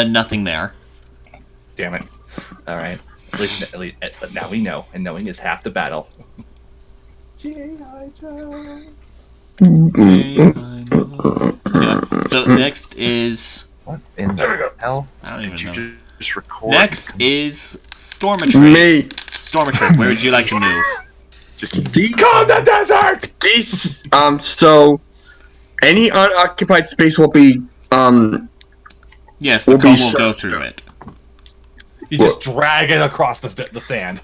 Nothing there. Damn it. All right. At least now we know, and knowing is half the battle. Yeah. So next is What in the hell? I don't Did even you know. just record? Next is Stormatrade. Me. Stormatrade, where would you like to move? Just Go the desert! These, so any unoccupied space will be Yes, the We'll be comb will shut go through it. You just drag it across the sand.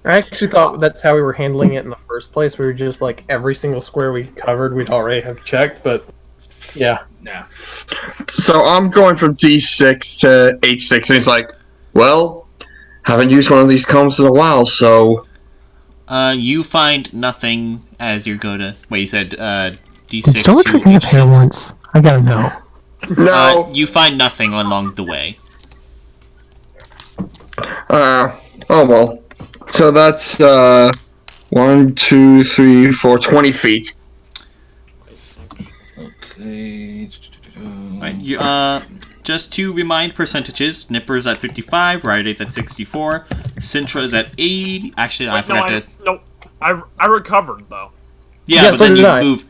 I actually thought that's how we were handling it in the first place. We were just like every single square we covered, we'd already have checked. But yeah, Nah. So I'm going from D6 to H6, and he's like, well, haven't used one of these combs in a while, so... You find nothing as you go to... Wait, you said, D6 did to Stormatrade have hair H6. once? I gotta know. No. You find nothing along the way. Oh well. So that's, 1, 2, 3, 4, 20 feet. Okay. Right, you, just to remind percentages, Nipper's at 55, Riderdate's at 64, Sintra is at 80. Actually, I forgot to... I recovered though. Yeah, Yeah, but so then did you I. moved...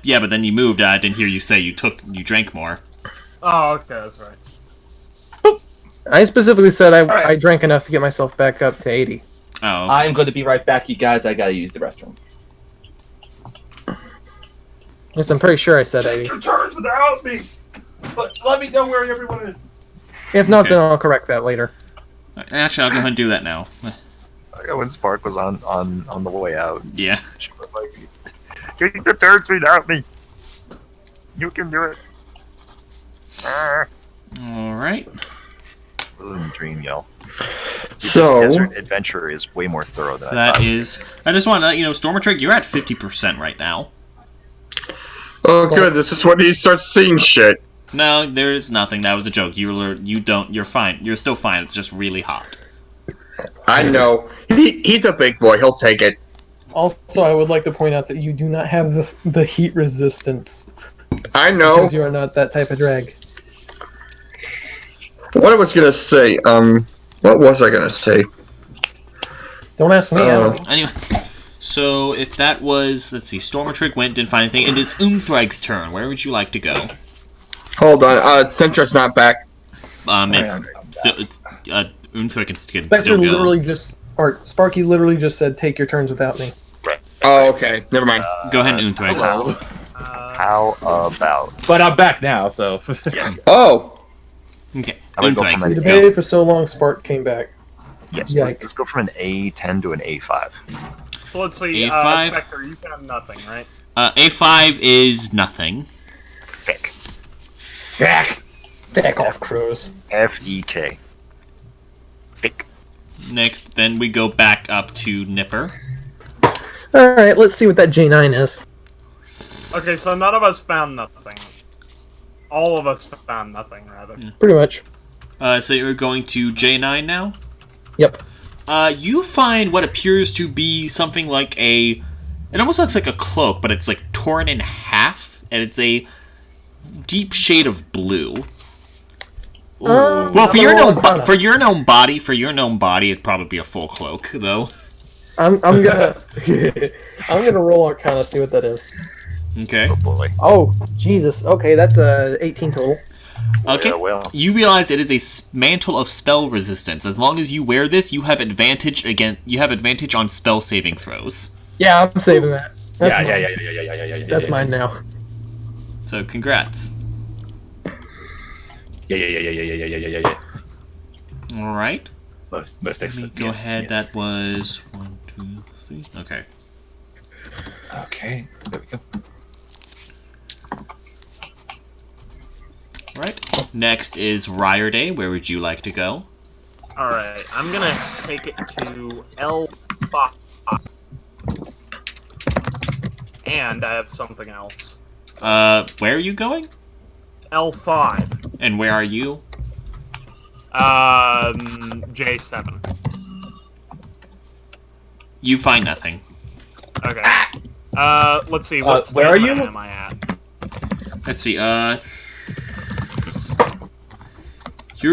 yeah, but then you moved. I didn't hear you say you drank more. Oh, okay, that's right. I specifically said right. I drank enough to get myself back up to 80. Oh, I'm going to be right back, you guys. I gotta use the restroom. At least I'm pretty sure I said 80. Your turns without me. But let me know where everyone is. If not, Okay. then I'll correct that later. actually, I'll go ahead and do that now. when Spark was on the way out. Yeah. She was like, "Take the turns without me. You can do it." Alright. Dream yell. So- this desert adventure is way more thorough than So I that thought. is... I just want to let you know, Stormatrade, you're at 50% right now. Oh, good. This is when he starts seeing shit. No, there's nothing. That was a joke. You're fine. You're still fine. It's just really hot. I know. He's a big boy. He'll take it. Also, I would like to point out that you do not have the heat resistance. I know. Because you are not that type of drag. What I was gonna say, what was I gonna say? Don't ask me. I don't know. Anyway, so if that was... Let's see. Stormatrade went, didn't find anything. It is Umthreg's turn. Where would you like to go? Hold on, Centra's not back. It's Umthreg can Spectre still go. literally just... Or Sparky literally just said, take your turns without me. Oh, okay. Never mind. Go ahead, Umthreg. How about? But I'm back now, so. Yes. Oh. Okay, I'm gonna go from Umthreg. We an debated for so long, Spark came back. yes. Yikes. Let's go from an A10 to an A5. So let's see, A5. Spectre, you have nothing, right? A5 is nothing. Fick. Feck. Back off, crows. F-E-K. Fick. Next, then we go back up to Nipper. Alright, let's see what that J9 is. Okay, so none of us found nothing. All of us found nothing, rather. Pretty much. So you're going to J9 now? Yep. You find what appears to be something like a... It almost looks like a cloak, but it's like torn in half, and it's a deep shade of blue. Well, for your known body, it'd probably be a full cloak, though. I'm gonna I'm gonna roll Arcana, see what that is. Okay. Oh boy. Oh, Jesus. Okay, that's a 18 total. Okay. Yeah, well. You realize it is a mantle of spell resistance. As long as you wear this, you have advantage on spell saving throws. Yeah, I'm saving that. That's mine. Yeah. That's mine now. So congrats. Yeah. All right. Most Let me excellent. go Yes, ahead. yes. That was 1, 2, 3. Okay. Okay, there we go. All right. Next is Riderday. Where would you like to go? Alright, I'm gonna take it to L5. And I have something else. Where are you going? L5. And where are you? J7. You find nothing. Okay. Let's see. What where are you? stamina am I at? Let's see. You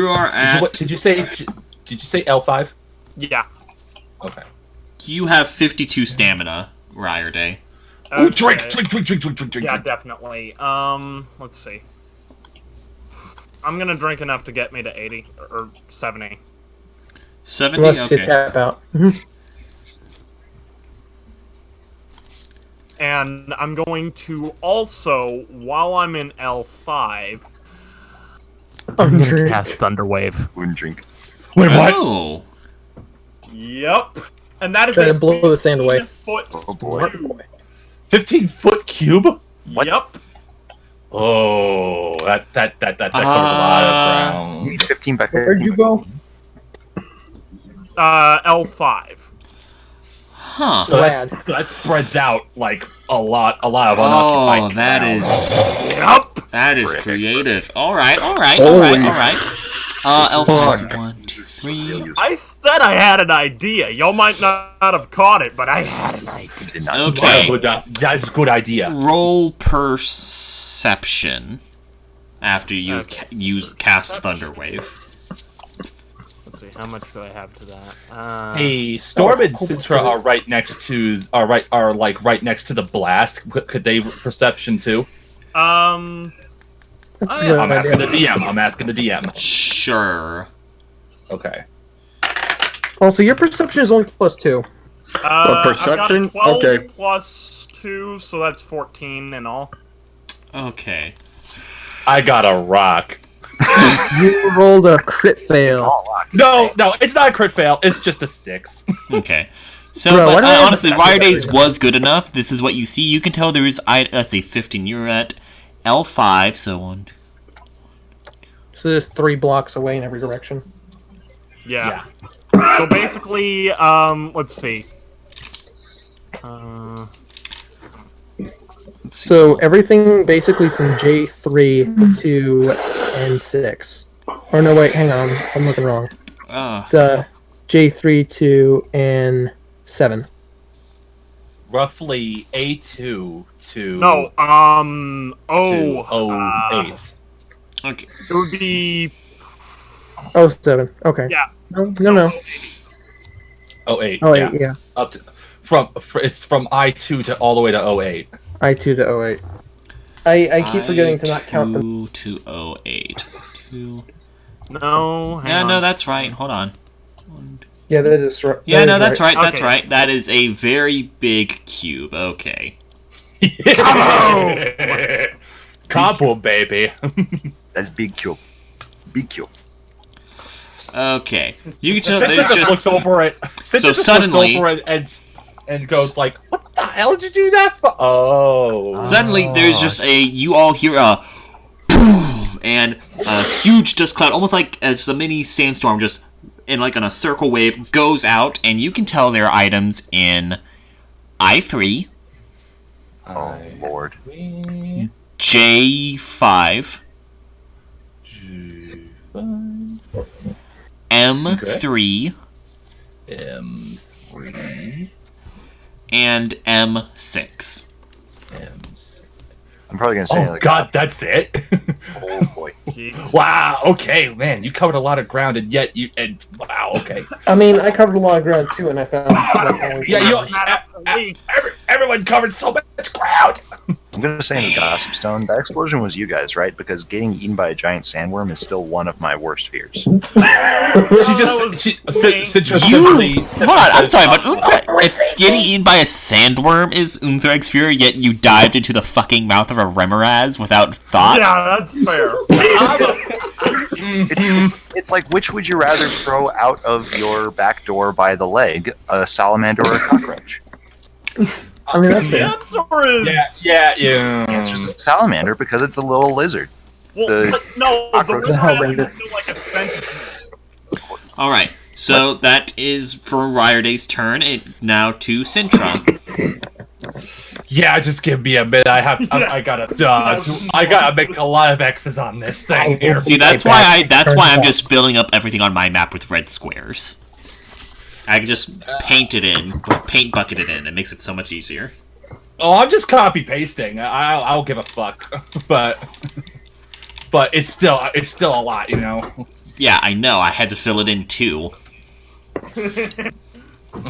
are at. Did you say L5? Yeah. Okay. You have 52 stamina, Ryerday. Ooh, drink. Yeah, definitely. Let's see. I'm gonna drink enough to get me to 80 or 70. 70. Unless to Okay. tap out. And I'm going to also, while I'm in L5, I'm gonna cast Thunderwave. Wouldn't drink. Wait, what? Oh. Yep. And that is Try a to blow the sand away. 15-foot Oh boy. cube. 15-foot cube? What? Yep. Oh, that covers a lot of You ground. need 15 by 15. Where'd you go? L5. Huh. So Rad. that spreads out like a lot of Oh, unoccupied that ground. is Yep. Terrific. creative. All right. Holy- Elvis, Fuck. 1, 2, 3. Real useful. I said I had an idea. Y'all might not have caught it, but I had an idea. Did not Okay. That's a good idea. Roll perception after you Okay. you cast Thunderwave. Let's see, how much do I have to that? Hey, Storm and Citra are right next to right next to the blast. Could they perception too? That's a yeah, good I'm idea. asking the DM. Sure. Okay. Also, your perception is only +2. perception? I've got 12 Okay. plus 2, so that's 14 in all. Okay. I got a rock. You rolled a crit fail. all locked. No, it's not a crit fail. It's just a 6. Okay. So, Bro, why but, do I have honestly, the- Ryerday's was good enough. This is what you see. You can tell there is, let's see, 15. You're at L5, so 1, 2. So there's 3 blocks away in every direction. Yeah. So basically, let's see. Let's see. So everything basically from J3 to N6. Or no, wait, hang on. I'm looking wrong. It's J3 to N7. Roughly A2 to No, to 08. Okay. it would be 07. Okay. Yeah. No. 08. Oh, yeah. yeah. Up to it's from I2 to all the way to 08. I2 to 08. I keep forgetting to not count them. I2 to 08. 2. no. Hang Yeah, on. no, that's right. Hold on. 1, 2. Yeah, that is right. Yeah, no, that's right. That's Okay. right. That is a very big cube. Okay. Combo, baby. That's big cube. Big cube. Okay. You can tell Citra there's just just looks over it. Citra So just suddenly- looks over it and goes like, "What the hell did you do that for?" Oh. suddenly there's just you all hear a boom and a huge dust cloud, almost like as a mini sandstorm, just in like on a circle wave goes out, and you can tell there are items in I3, Oh lord. J5, M3, M3. and M6. I'm probably gonna say Oh like God, that's it. oh boy. Jeez. Wow. Okay, man, you covered a lot of ground, and yet wow. Okay. I mean, I covered a lot of ground too, and I found. Yeah, Wait. everyone covered so much ground. I'm gonna say in the Gossip Stone, that explosion was you guys, right? Because getting eaten by a giant sandworm is still one of my worst fears. She was just me. Citra You simply. hold on, I'm sorry, but if getting eaten by a sandworm is Unthreg's fear, yet you dived into the fucking mouth of a Remoraz without thought. Yeah, that's fair. It's like, which would you rather throw out of your back door by the leg, a salamander or a cockroach? I mean, that's The fair. answer is Yeah. The answer is a salamander because it's a little lizard. well, the but no, the cockroach one hell has render. like a centipede. All right, so that is for Ryerday's turn. It now to Sintra. Yeah, just give me a minute. I gotta make a lot of X's on this thing here. See, that's why I'm just filling up everything on my map with red squares. I can just paint it in, or paint bucket it in. It makes it so much easier. Oh, I'm just copy pasting. I'll give a fuck, but it's still a lot, you know. Yeah, I know. I had to fill it in too.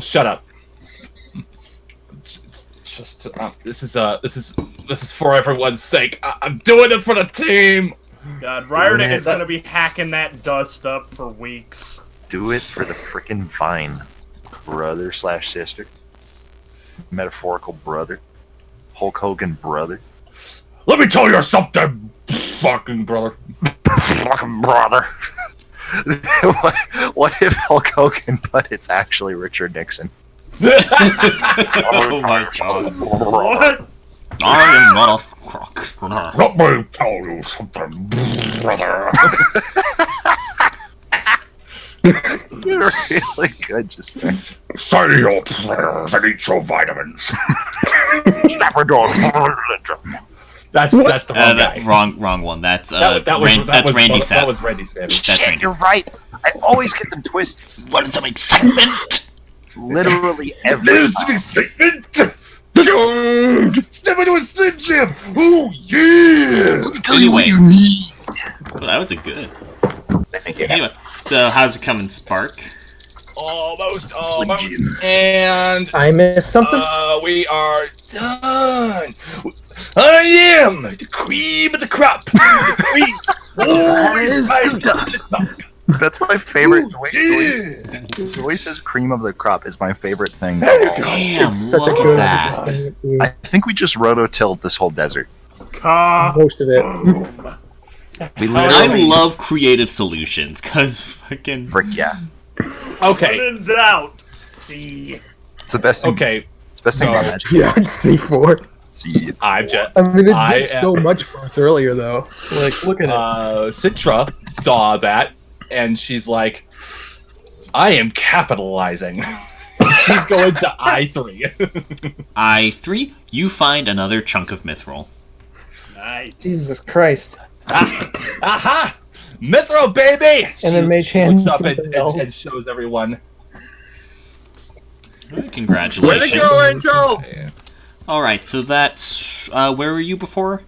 Shut up. Just this is for everyone's sake. I'm doing it for the team. God, Riordan is gonna be hacking that dust up for weeks. Do it for the frickin' Vine. Brother / sister. Metaphorical brother. Hulk Hogan brother. Let me tell you something, fucking brother. Fucking brother. What if Hulk Hogan, but it's actually Richard Nixon? Oh my god. What? I am not a crook. Let me tell you something, brother. You're really good just there. Say your prayers and eat your vitamins. Stop her door. That's the wrong guy. Wrong one. That's That Randy That Sapp. was Randy Sapp. That's Shit, Randy. you're right. I always get them twisted. What is some excitement? Literally every time. excitement. Step into a Slim Jim. Oh yeah. Let me tell you what you need. Well, that was a good. Thank you. Anyway, so how's it coming, Spark? Almost. Jim. And I missed something. we are done. I am the cream of the crop. The cream. That's my favorite. Ooh, The way he says cream of the crop is my favorite thing. Damn, It's such look a at good that. I think we just rototilled this whole desert. Most of it. We I literally. love creative solutions, cause fucking. Frick yeah. Okay. In doubt. See. It's the best thing. Okay. It's the best thing about So- magic. Yeah, it's C4. See, I'm just. I mean, it I did am- so much for us earlier, though. Like, look at it. Citra saw that, and she's like, "I am capitalizing." She's going to I3. I3, you find another chunk of mithril. Nice. Jesus Christ. Aha! Mithril, baby! And then Mage She Hand looks up something else. and shows everyone. Congratulations. Way to go, Angel! Alright, so that's. Where were you before?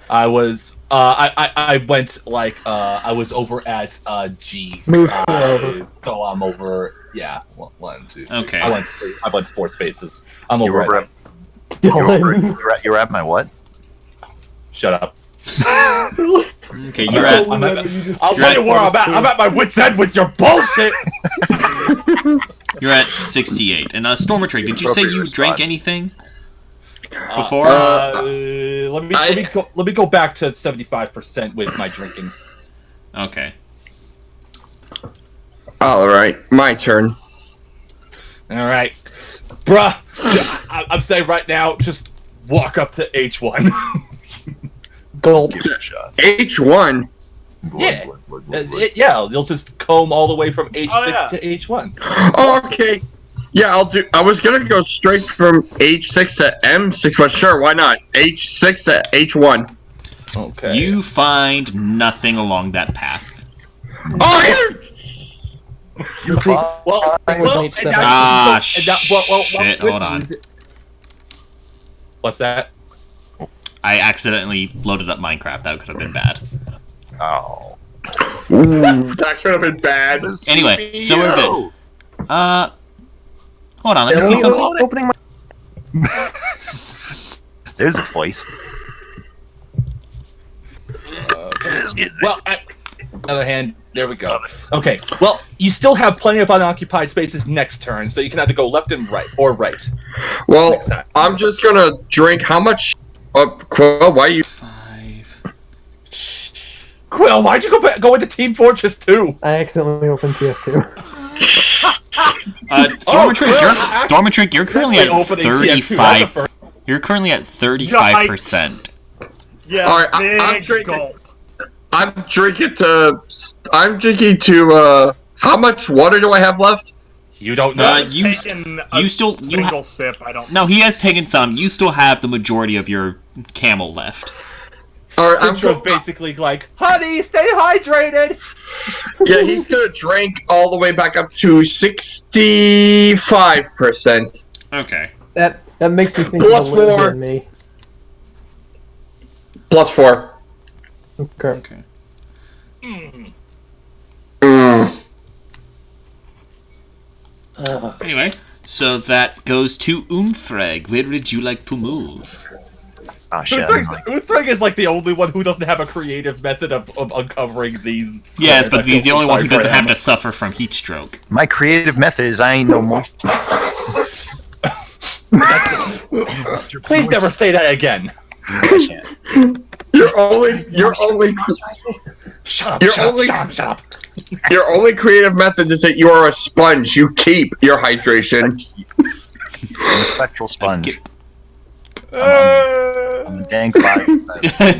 I was. I went like. I was over at G. Move over. So I'm over. Yeah, one, two. Okay. I went 4 spaces. I'm you over. were At, at, you Dylan. were at my what? shut up. Okay, you're at. I'll tell you where I'm at. I'm at my wit's end with your bullshit. You're at 68. And Stormatrix, did you say you Appropriate drank response. anything before? Let me go back to 75% with my drinking. Okay. Alright, my turn. All right, bruh. I'm saying right now, just walk up to H1. Gulp. Give it a shot. H1. Yeah. Yeah, you'll just comb all the way from H6 to H1. Okay. Yeah, I'll do. I was gonna go straight from H6 to M6, but sure, why not? H6 to H1. Okay. You find nothing along that path. Oh, You See, fuck. well, I was well, H7. and that- Ah, and that- shit, good hold on. news- What's that? I accidentally loaded up Minecraft. That could have been bad. Oh. ooh, that could have been bad. Anyway, so we're good. Hold on, let me see something. Opening my. There's a voice. Well, on the other hand, there we go. Okay. Well, you still have plenty of unoccupied spaces next turn, so you can either go left and right or right. Well, Next time. I'm just gonna drink. How much? Quill, why you? 5. Quill, why'd you go into Team Fortress 2? I accidentally opened TF2. Stormatrix, you're currently at Opening TF2, that's the 35. first- You're currently at 35%. Yeah, All right, big I'm drinking. gulp. I'm drinking to. How much water do I have left? You don't know. You Taking you a still you single sip. I don't. no, he has taken some. You still have the majority of your camel left. All right, Citro's basically like, honey, stay hydrated. Yeah, he's gonna drink all the way back up to 65%. Okay. That makes me think Plus of Lindsey 4. and me. +4. Okay. Okay. Anyway, so that goes to Unthreg. Where would you like to move? Oh shit. Uthreg is like the only one who doesn't have a creative method of uncovering these. Yes, squares. but I he's the feel only one who sorry for doesn't have him. to suffer from heat stroke. My creative method is I ain't no more. Please never say that again. I can't. Your only Shut up! You're Shut only- up! Shut up! your only creative method is that you are a sponge. You keep your hydration. I'm a spectral sponge. Get- I'm a dank body.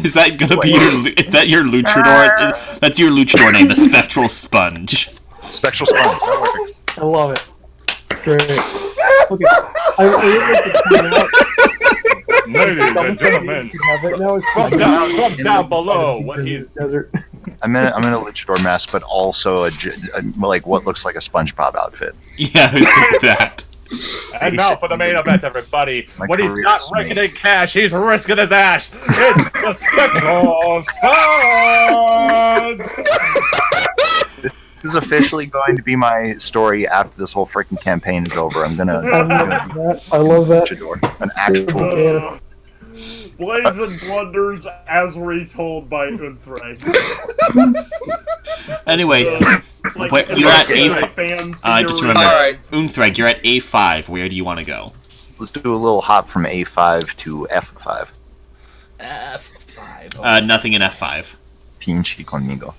Is that gonna be your? Is that your luchador? That's your luchador name, the Spectral Sponge. Spectral sponge. That works. I love it. Great. Okay. I would like to point out. Ladies and gentlemen, from down below, what he's desert. I'm in a luchador mask, but also like what looks like a SpongeBob outfit. Yeah, I was thinking that. and now for the main event, everybody. My When he's career not is raking made. in cash, he's risking his ass. It's the Spectral Sponge. This is officially going to be my story after this whole freaking campaign is over. I'm gonna I love that. luchador, an actual. Blades and Blunders, as retold by Unthreg. Anyway, you're at A. Just remember, Alright. Unthreg, you're at A5. Where do you want to go? Let's do a little hop from A5 to F5. F5. Nothing in F5. Pinche conmigo.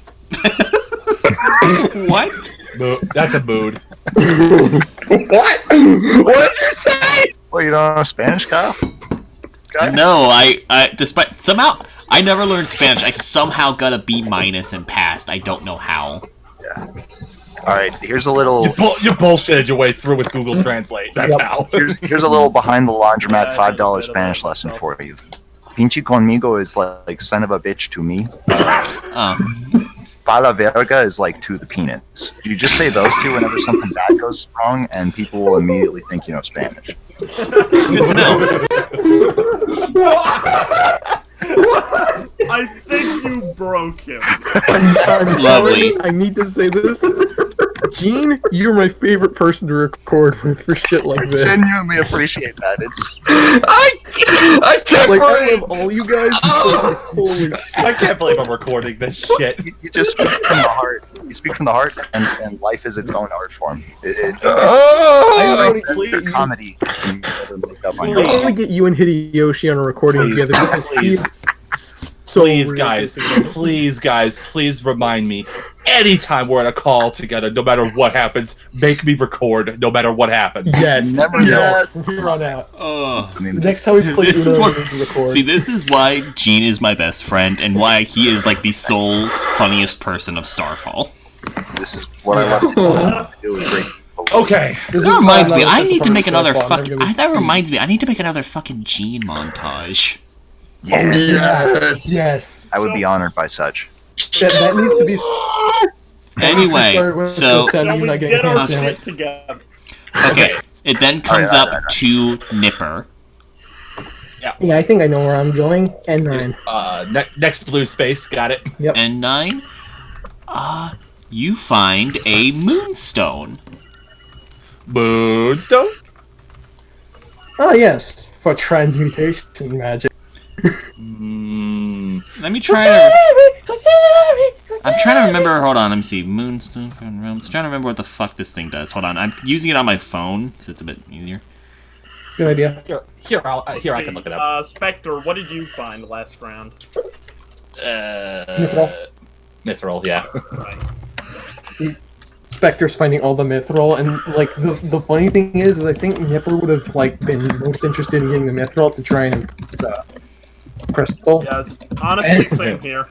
What? That's a mood. What? What did you say? Well, you don't know Spanish, Kyle? No, I despite somehow I never learned Spanish. I somehow got a B- and passed. I don't know how. All right, here's a little. You bullshitted your way through with Google Translate. That's how. Here's a little behind the laundromat $5 Spanish lesson for you. Pinche conmigo is like son of a bitch to me. Pa la verga is like to the penis. You just say those two whenever something bad goes wrong, and people will immediately think you know Spanish. Good to know. I think you broke him. I'm sorry. Lovely. I need to say this. Gene, you're my favorite person to record with for shit like I this. genuinely appreciate that. It's I can't Like, I breathe. love all you guys. But like, holy shit. I can't believe I'm recording this shit. you just speak from the heart. You speak from the heart, and life is its own art form. Oh, It's comedy. You never make up on I your want own. to get you and Hideyoshi on a recording Please, together because please. he's so Please, guys, please remind me. Anytime we're at a call together, no matter what happens, make me record no matter what happens. Yes. Never yes. From here on out. Oh. I mean, The next time we play This is Uno, what- we need to record. See, this is why Gene is my best friend, and why he is like the sole funniest person of Starfall. this is what I love to do. Is bring people. Okay. This That is reminds not me, I official need to make Starfall, another I'm fucking. gonna be- That reminds me, I need to make another fucking Gene montage. Yeah, yes. Yes. I would be honored by such. That needs to be. Anyway, so Shall you we not getting get our hand shit sandwich. together? okay, it then comes Alright, up to Nipper. Yeah, I think I know where I'm going. N9. Next blue space, got it. And 9, you find a moonstone. Moonstone? Oh yes, for transmutation magic. Let me try to. I'm trying to remember. Hold on, let me see. Moonstone from realms. I'm trying to remember what the fuck this thing does. Hold on, I'm using it on my phone, so it's a bit easier. Good idea. Here I can look it up. Spectre, what did you find last round? Mithril. Mithril, yeah. Right. Spectre's finding all the mithril, and like the funny thing is I think Nipper would have like been most interested in getting the mithril to try and crystal. Yes, honestly, same here.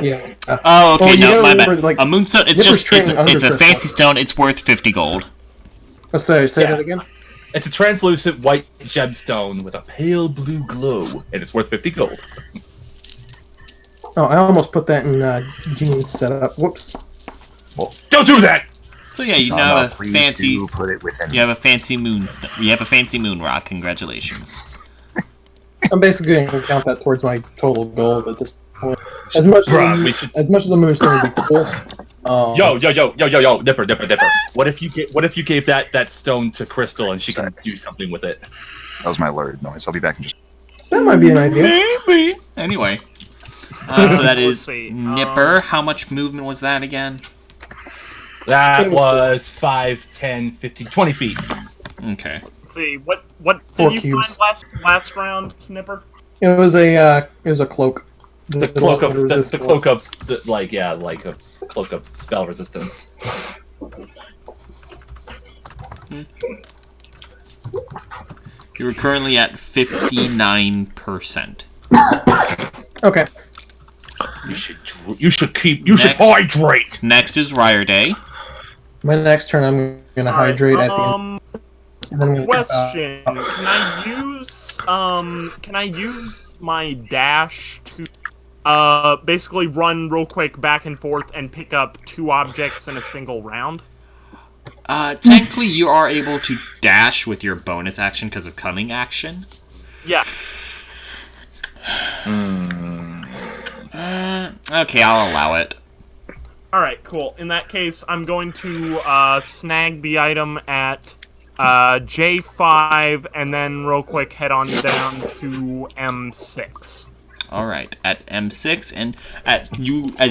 Yeah. Oh, okay, Well, you no, gotta my remember, bad. like, A moonstone. It's Nipper's just it's training under a crystal. fancy stone. It's worth 50 gold. Say Yeah. that again. It's a translucent white gemstone with a pale blue glow, and it's worth 50 gold. Oh, I almost put that in Gene's setup. Whoops. Don't do that! So yeah, you No, now no, have a please fancy. do put it within. You have a fancy moon. You have a fancy moon rock. Congratulations. I'm basically going to count that towards my total gold at this point. As much Bruh, we as, should- as much as a moonstone would be cool. Yo, Nipper, What if you gave that stone to Crystal and she can do something with it? That was my lurid noise. I'll be back in just. that might be an idea. Maybe. Anyway. So that Let's is see, Nipper. How much movement was that again? That was 5, 10, 15, 20 feet. Okay. Let's see, what 4 did you cubes. find last round, Nipper? It was a cloak. The cloak of resist the spells. cloak of a cloak of spell resistance. You're currently at 59%. Okay. You should Next. hydrate. Next is Ryer Day. My next turn, I'm going to hydrate at the end. And then I'm gonna Question: Can I use my dash to basically run real quick back and forth and pick up 2 objects in a single round? Technically, you are able to dash with your bonus action because of cunning action. Yeah. Okay, I'll allow it. Alright, cool. In that case, I'm going to snag the item at J5 and then real quick head on down to M6. Alright, at M6, and as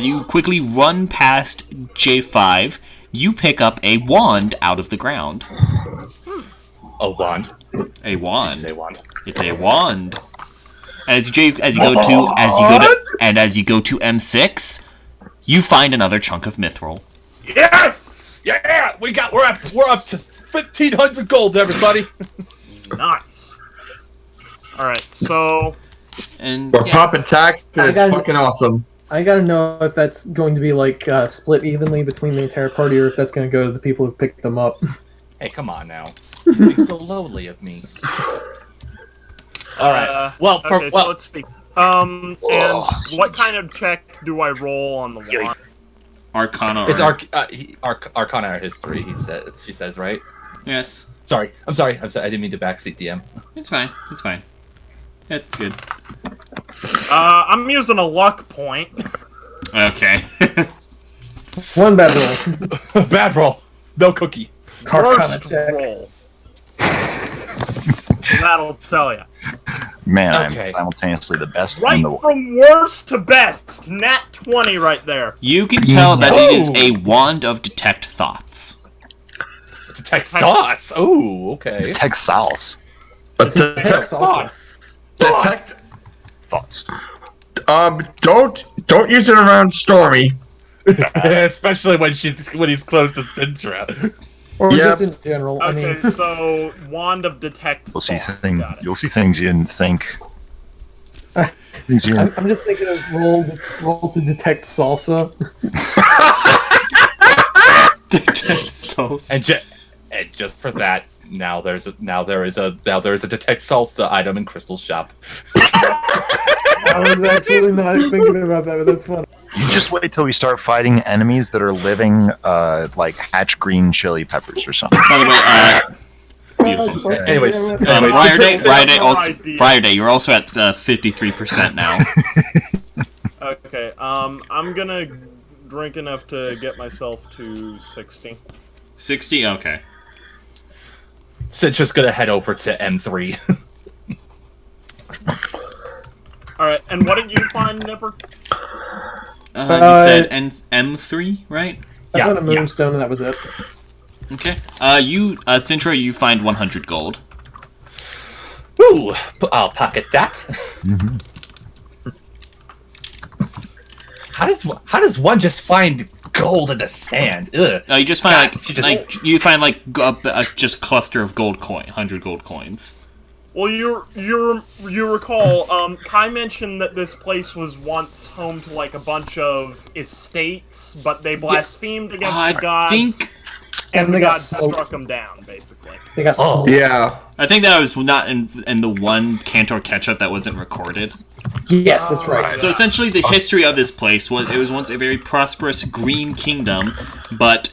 you quickly run past J5, you pick up a wand out of the ground. A wand. A wand. Say wand. It's a wand. As you go to M6, you find another chunk of mithril. Yes! Yeah! We're up to 1,500 gold, everybody. Nice. Alright, so... And We're yeah, popping tax. I It's got- fucking awesome. I gotta know if that's going to be like split evenly between the entire party, or if that's going to go to the people who picked them up. Hey, come on now. You speak so lowly of me. All right. Well, okay, so let's see. And what kind of check do I roll on the wand? Arcana. it's or- Arcana history. She says, right? Yes. Sorry. I'm sorry. I didn't mean to backseat DM. It's fine. It's fine. It's good. I'm using a luck point. Okay. One bad roll. Bad roll. No cookie. Arcana Worst check. roll. So that'll tell you. Man, Okay. I'm simultaneously the best Right in the world. from worst to best. Nat 20 right there. You can tell that it is a wand of detect thoughts. Detect thoughts. Oh, okay. Texals But That's awesome. detect. thoughts. Don't use it around Stormy. Especially when he's close to Sintra. Or Yep. just in general. I Okay, mean, so wand of detect. You'll see thought. things. Got it. You'll see things you didn't think. Things you didn't. I'm just thinking of roll to detect salsa. Detect souls. And just for that, now there is a detect salsa item in Crystal's shop. I was actually not thinking about that, but that's funny. You just wait till we start fighting enemies that are living like hatch green chili peppers or something. By the way, beautiful. Anyways, Friar Day, Idea. Friar Day, you're also at 53% now. Okay, I'm gonna drink enough to get myself to 60. 60? Okay. Sintra's gonna head over to M3. Alright, and what did you find, Nipper? You said M3, right? I Yeah, found a moonstone, and that was it. Okay. Sintra, you find 100 gold. Ooh, I'll pocket that. Mm-hmm. How does one just find gold in the sand? Ugh. You just find God, she just- just cluster of 100 gold coins. Well, you recall, Kai mentioned that this place was once home to, like, a bunch of estates, but they blasphemed against I the gods, think and And the they got gods smoked. struck them down, basically. They got Oh. smoked. Yeah. I think that was not in the one Cantor catch-up that wasn't recorded. Yes, that's right. So essentially, the history of this place was it was once a very prosperous green kingdom, but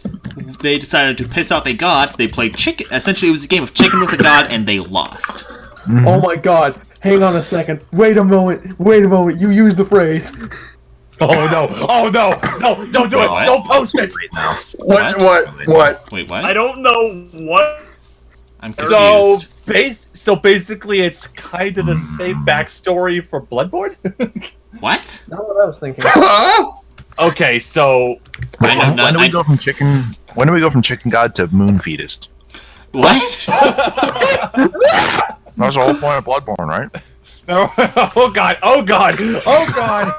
they decided to piss off a god. They played chicken. Essentially, it was a game of chicken with a god, and they lost. Oh my god. Hang on a second. Wait a moment. You used the phrase. Oh no! Oh no! No! Don't do it! What? Don't post it! What? Wait, what? I don't know what. I'm So, confused. so basically, it's kind of the same backstory for Bloodborne. What? Not what I was thinking. Huh? Okay, so I know When not- do we I- go from chicken? When do we go from chicken god to moon fetus? What? That's the whole point of Bloodborne, right? oh god! Oh god! Oh god!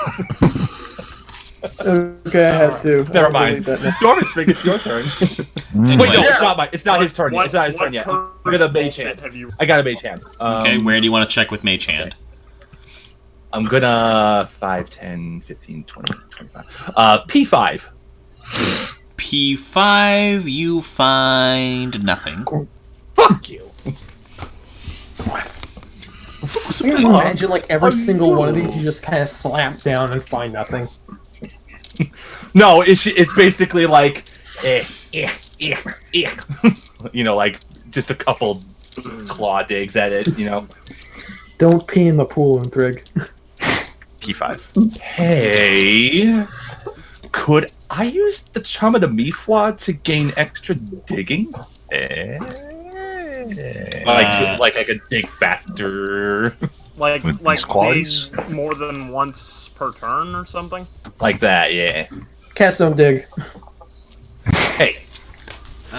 Okay, I had to. Never mind. That now. Stormtrigger, it's your turn. Mm. Wait, no, Yeah. it's not mine. It's not his turn yet. It's not his turn yet. I got a mage hand. Have you? I got a mage hand. Okay, where do you want to check with Mage Hand? I'm gonna 5, 10, 15, 20, 25. P5. P5, you find nothing. Fuck you. Can you just imagine like every single one of these you just kind of slap down and find nothing? No, it's basically like, you know, like just a couple claw digs at it, you know. Don't pee in the pool, Unthrig. P5. Hey, could I use the Charm of the Mifwa to gain extra digging? Like I could dig faster, Like With like these qualities? dig more than once per turn or something? like that. Yeah. Cats don't dig. Hey.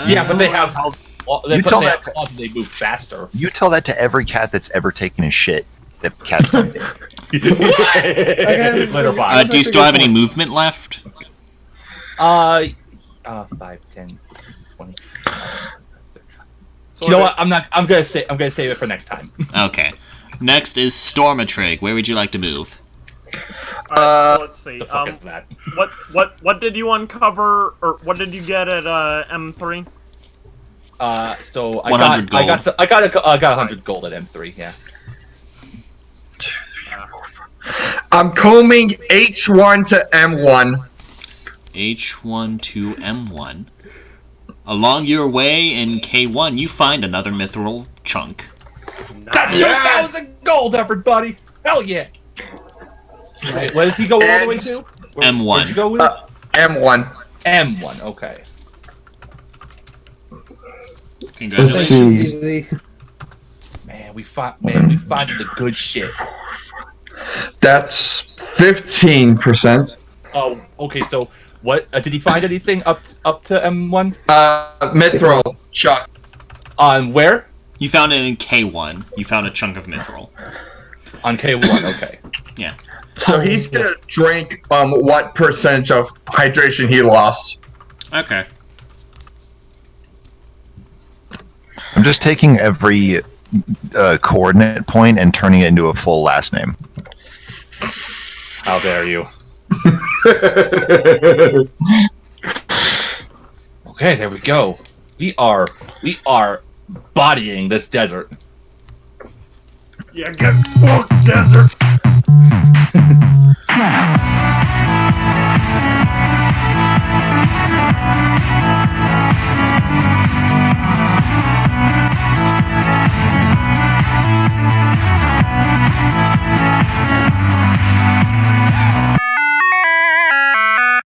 Yeah, but they have. You tell that to- They move faster. You tell that to every cat that's ever taken a shit. That cat's gonna dig. Litter box. Do you still have any movement left? 5, 10, 20. So You know what? I'm gonna save it for next time. Okay. Next is Stormatrig. Where would you like to move? Alright, so let's see. The fuck is that? What did you uncover, or what did you get at M3? So 100 I got 100 gold at M3. Yeah. I'm combing H1 to M1. H1 to M1. Along your way in K1, you find another mithril chunk. That's Yeah. 2,000 gold, everybody! Hell yeah! Wait, where did he go all the way to? M1. Where'd you go with? M1. M1. Okay. Congratulations. see. Easy. Man, we find the good shit. That's 15%. Oh, okay. So, what did he find anything up to M1? Mithril chuck. On where? You found it in K1. You found a chunk of mithril. On K1. Okay. Yeah. So he's gonna drink what percentage of hydration he lost. Okay. I'm just taking every coordinate point and turning it into a full last name. How dare you? Okay, there we go. We are bodying this desert. Yeah, get fucked, desert!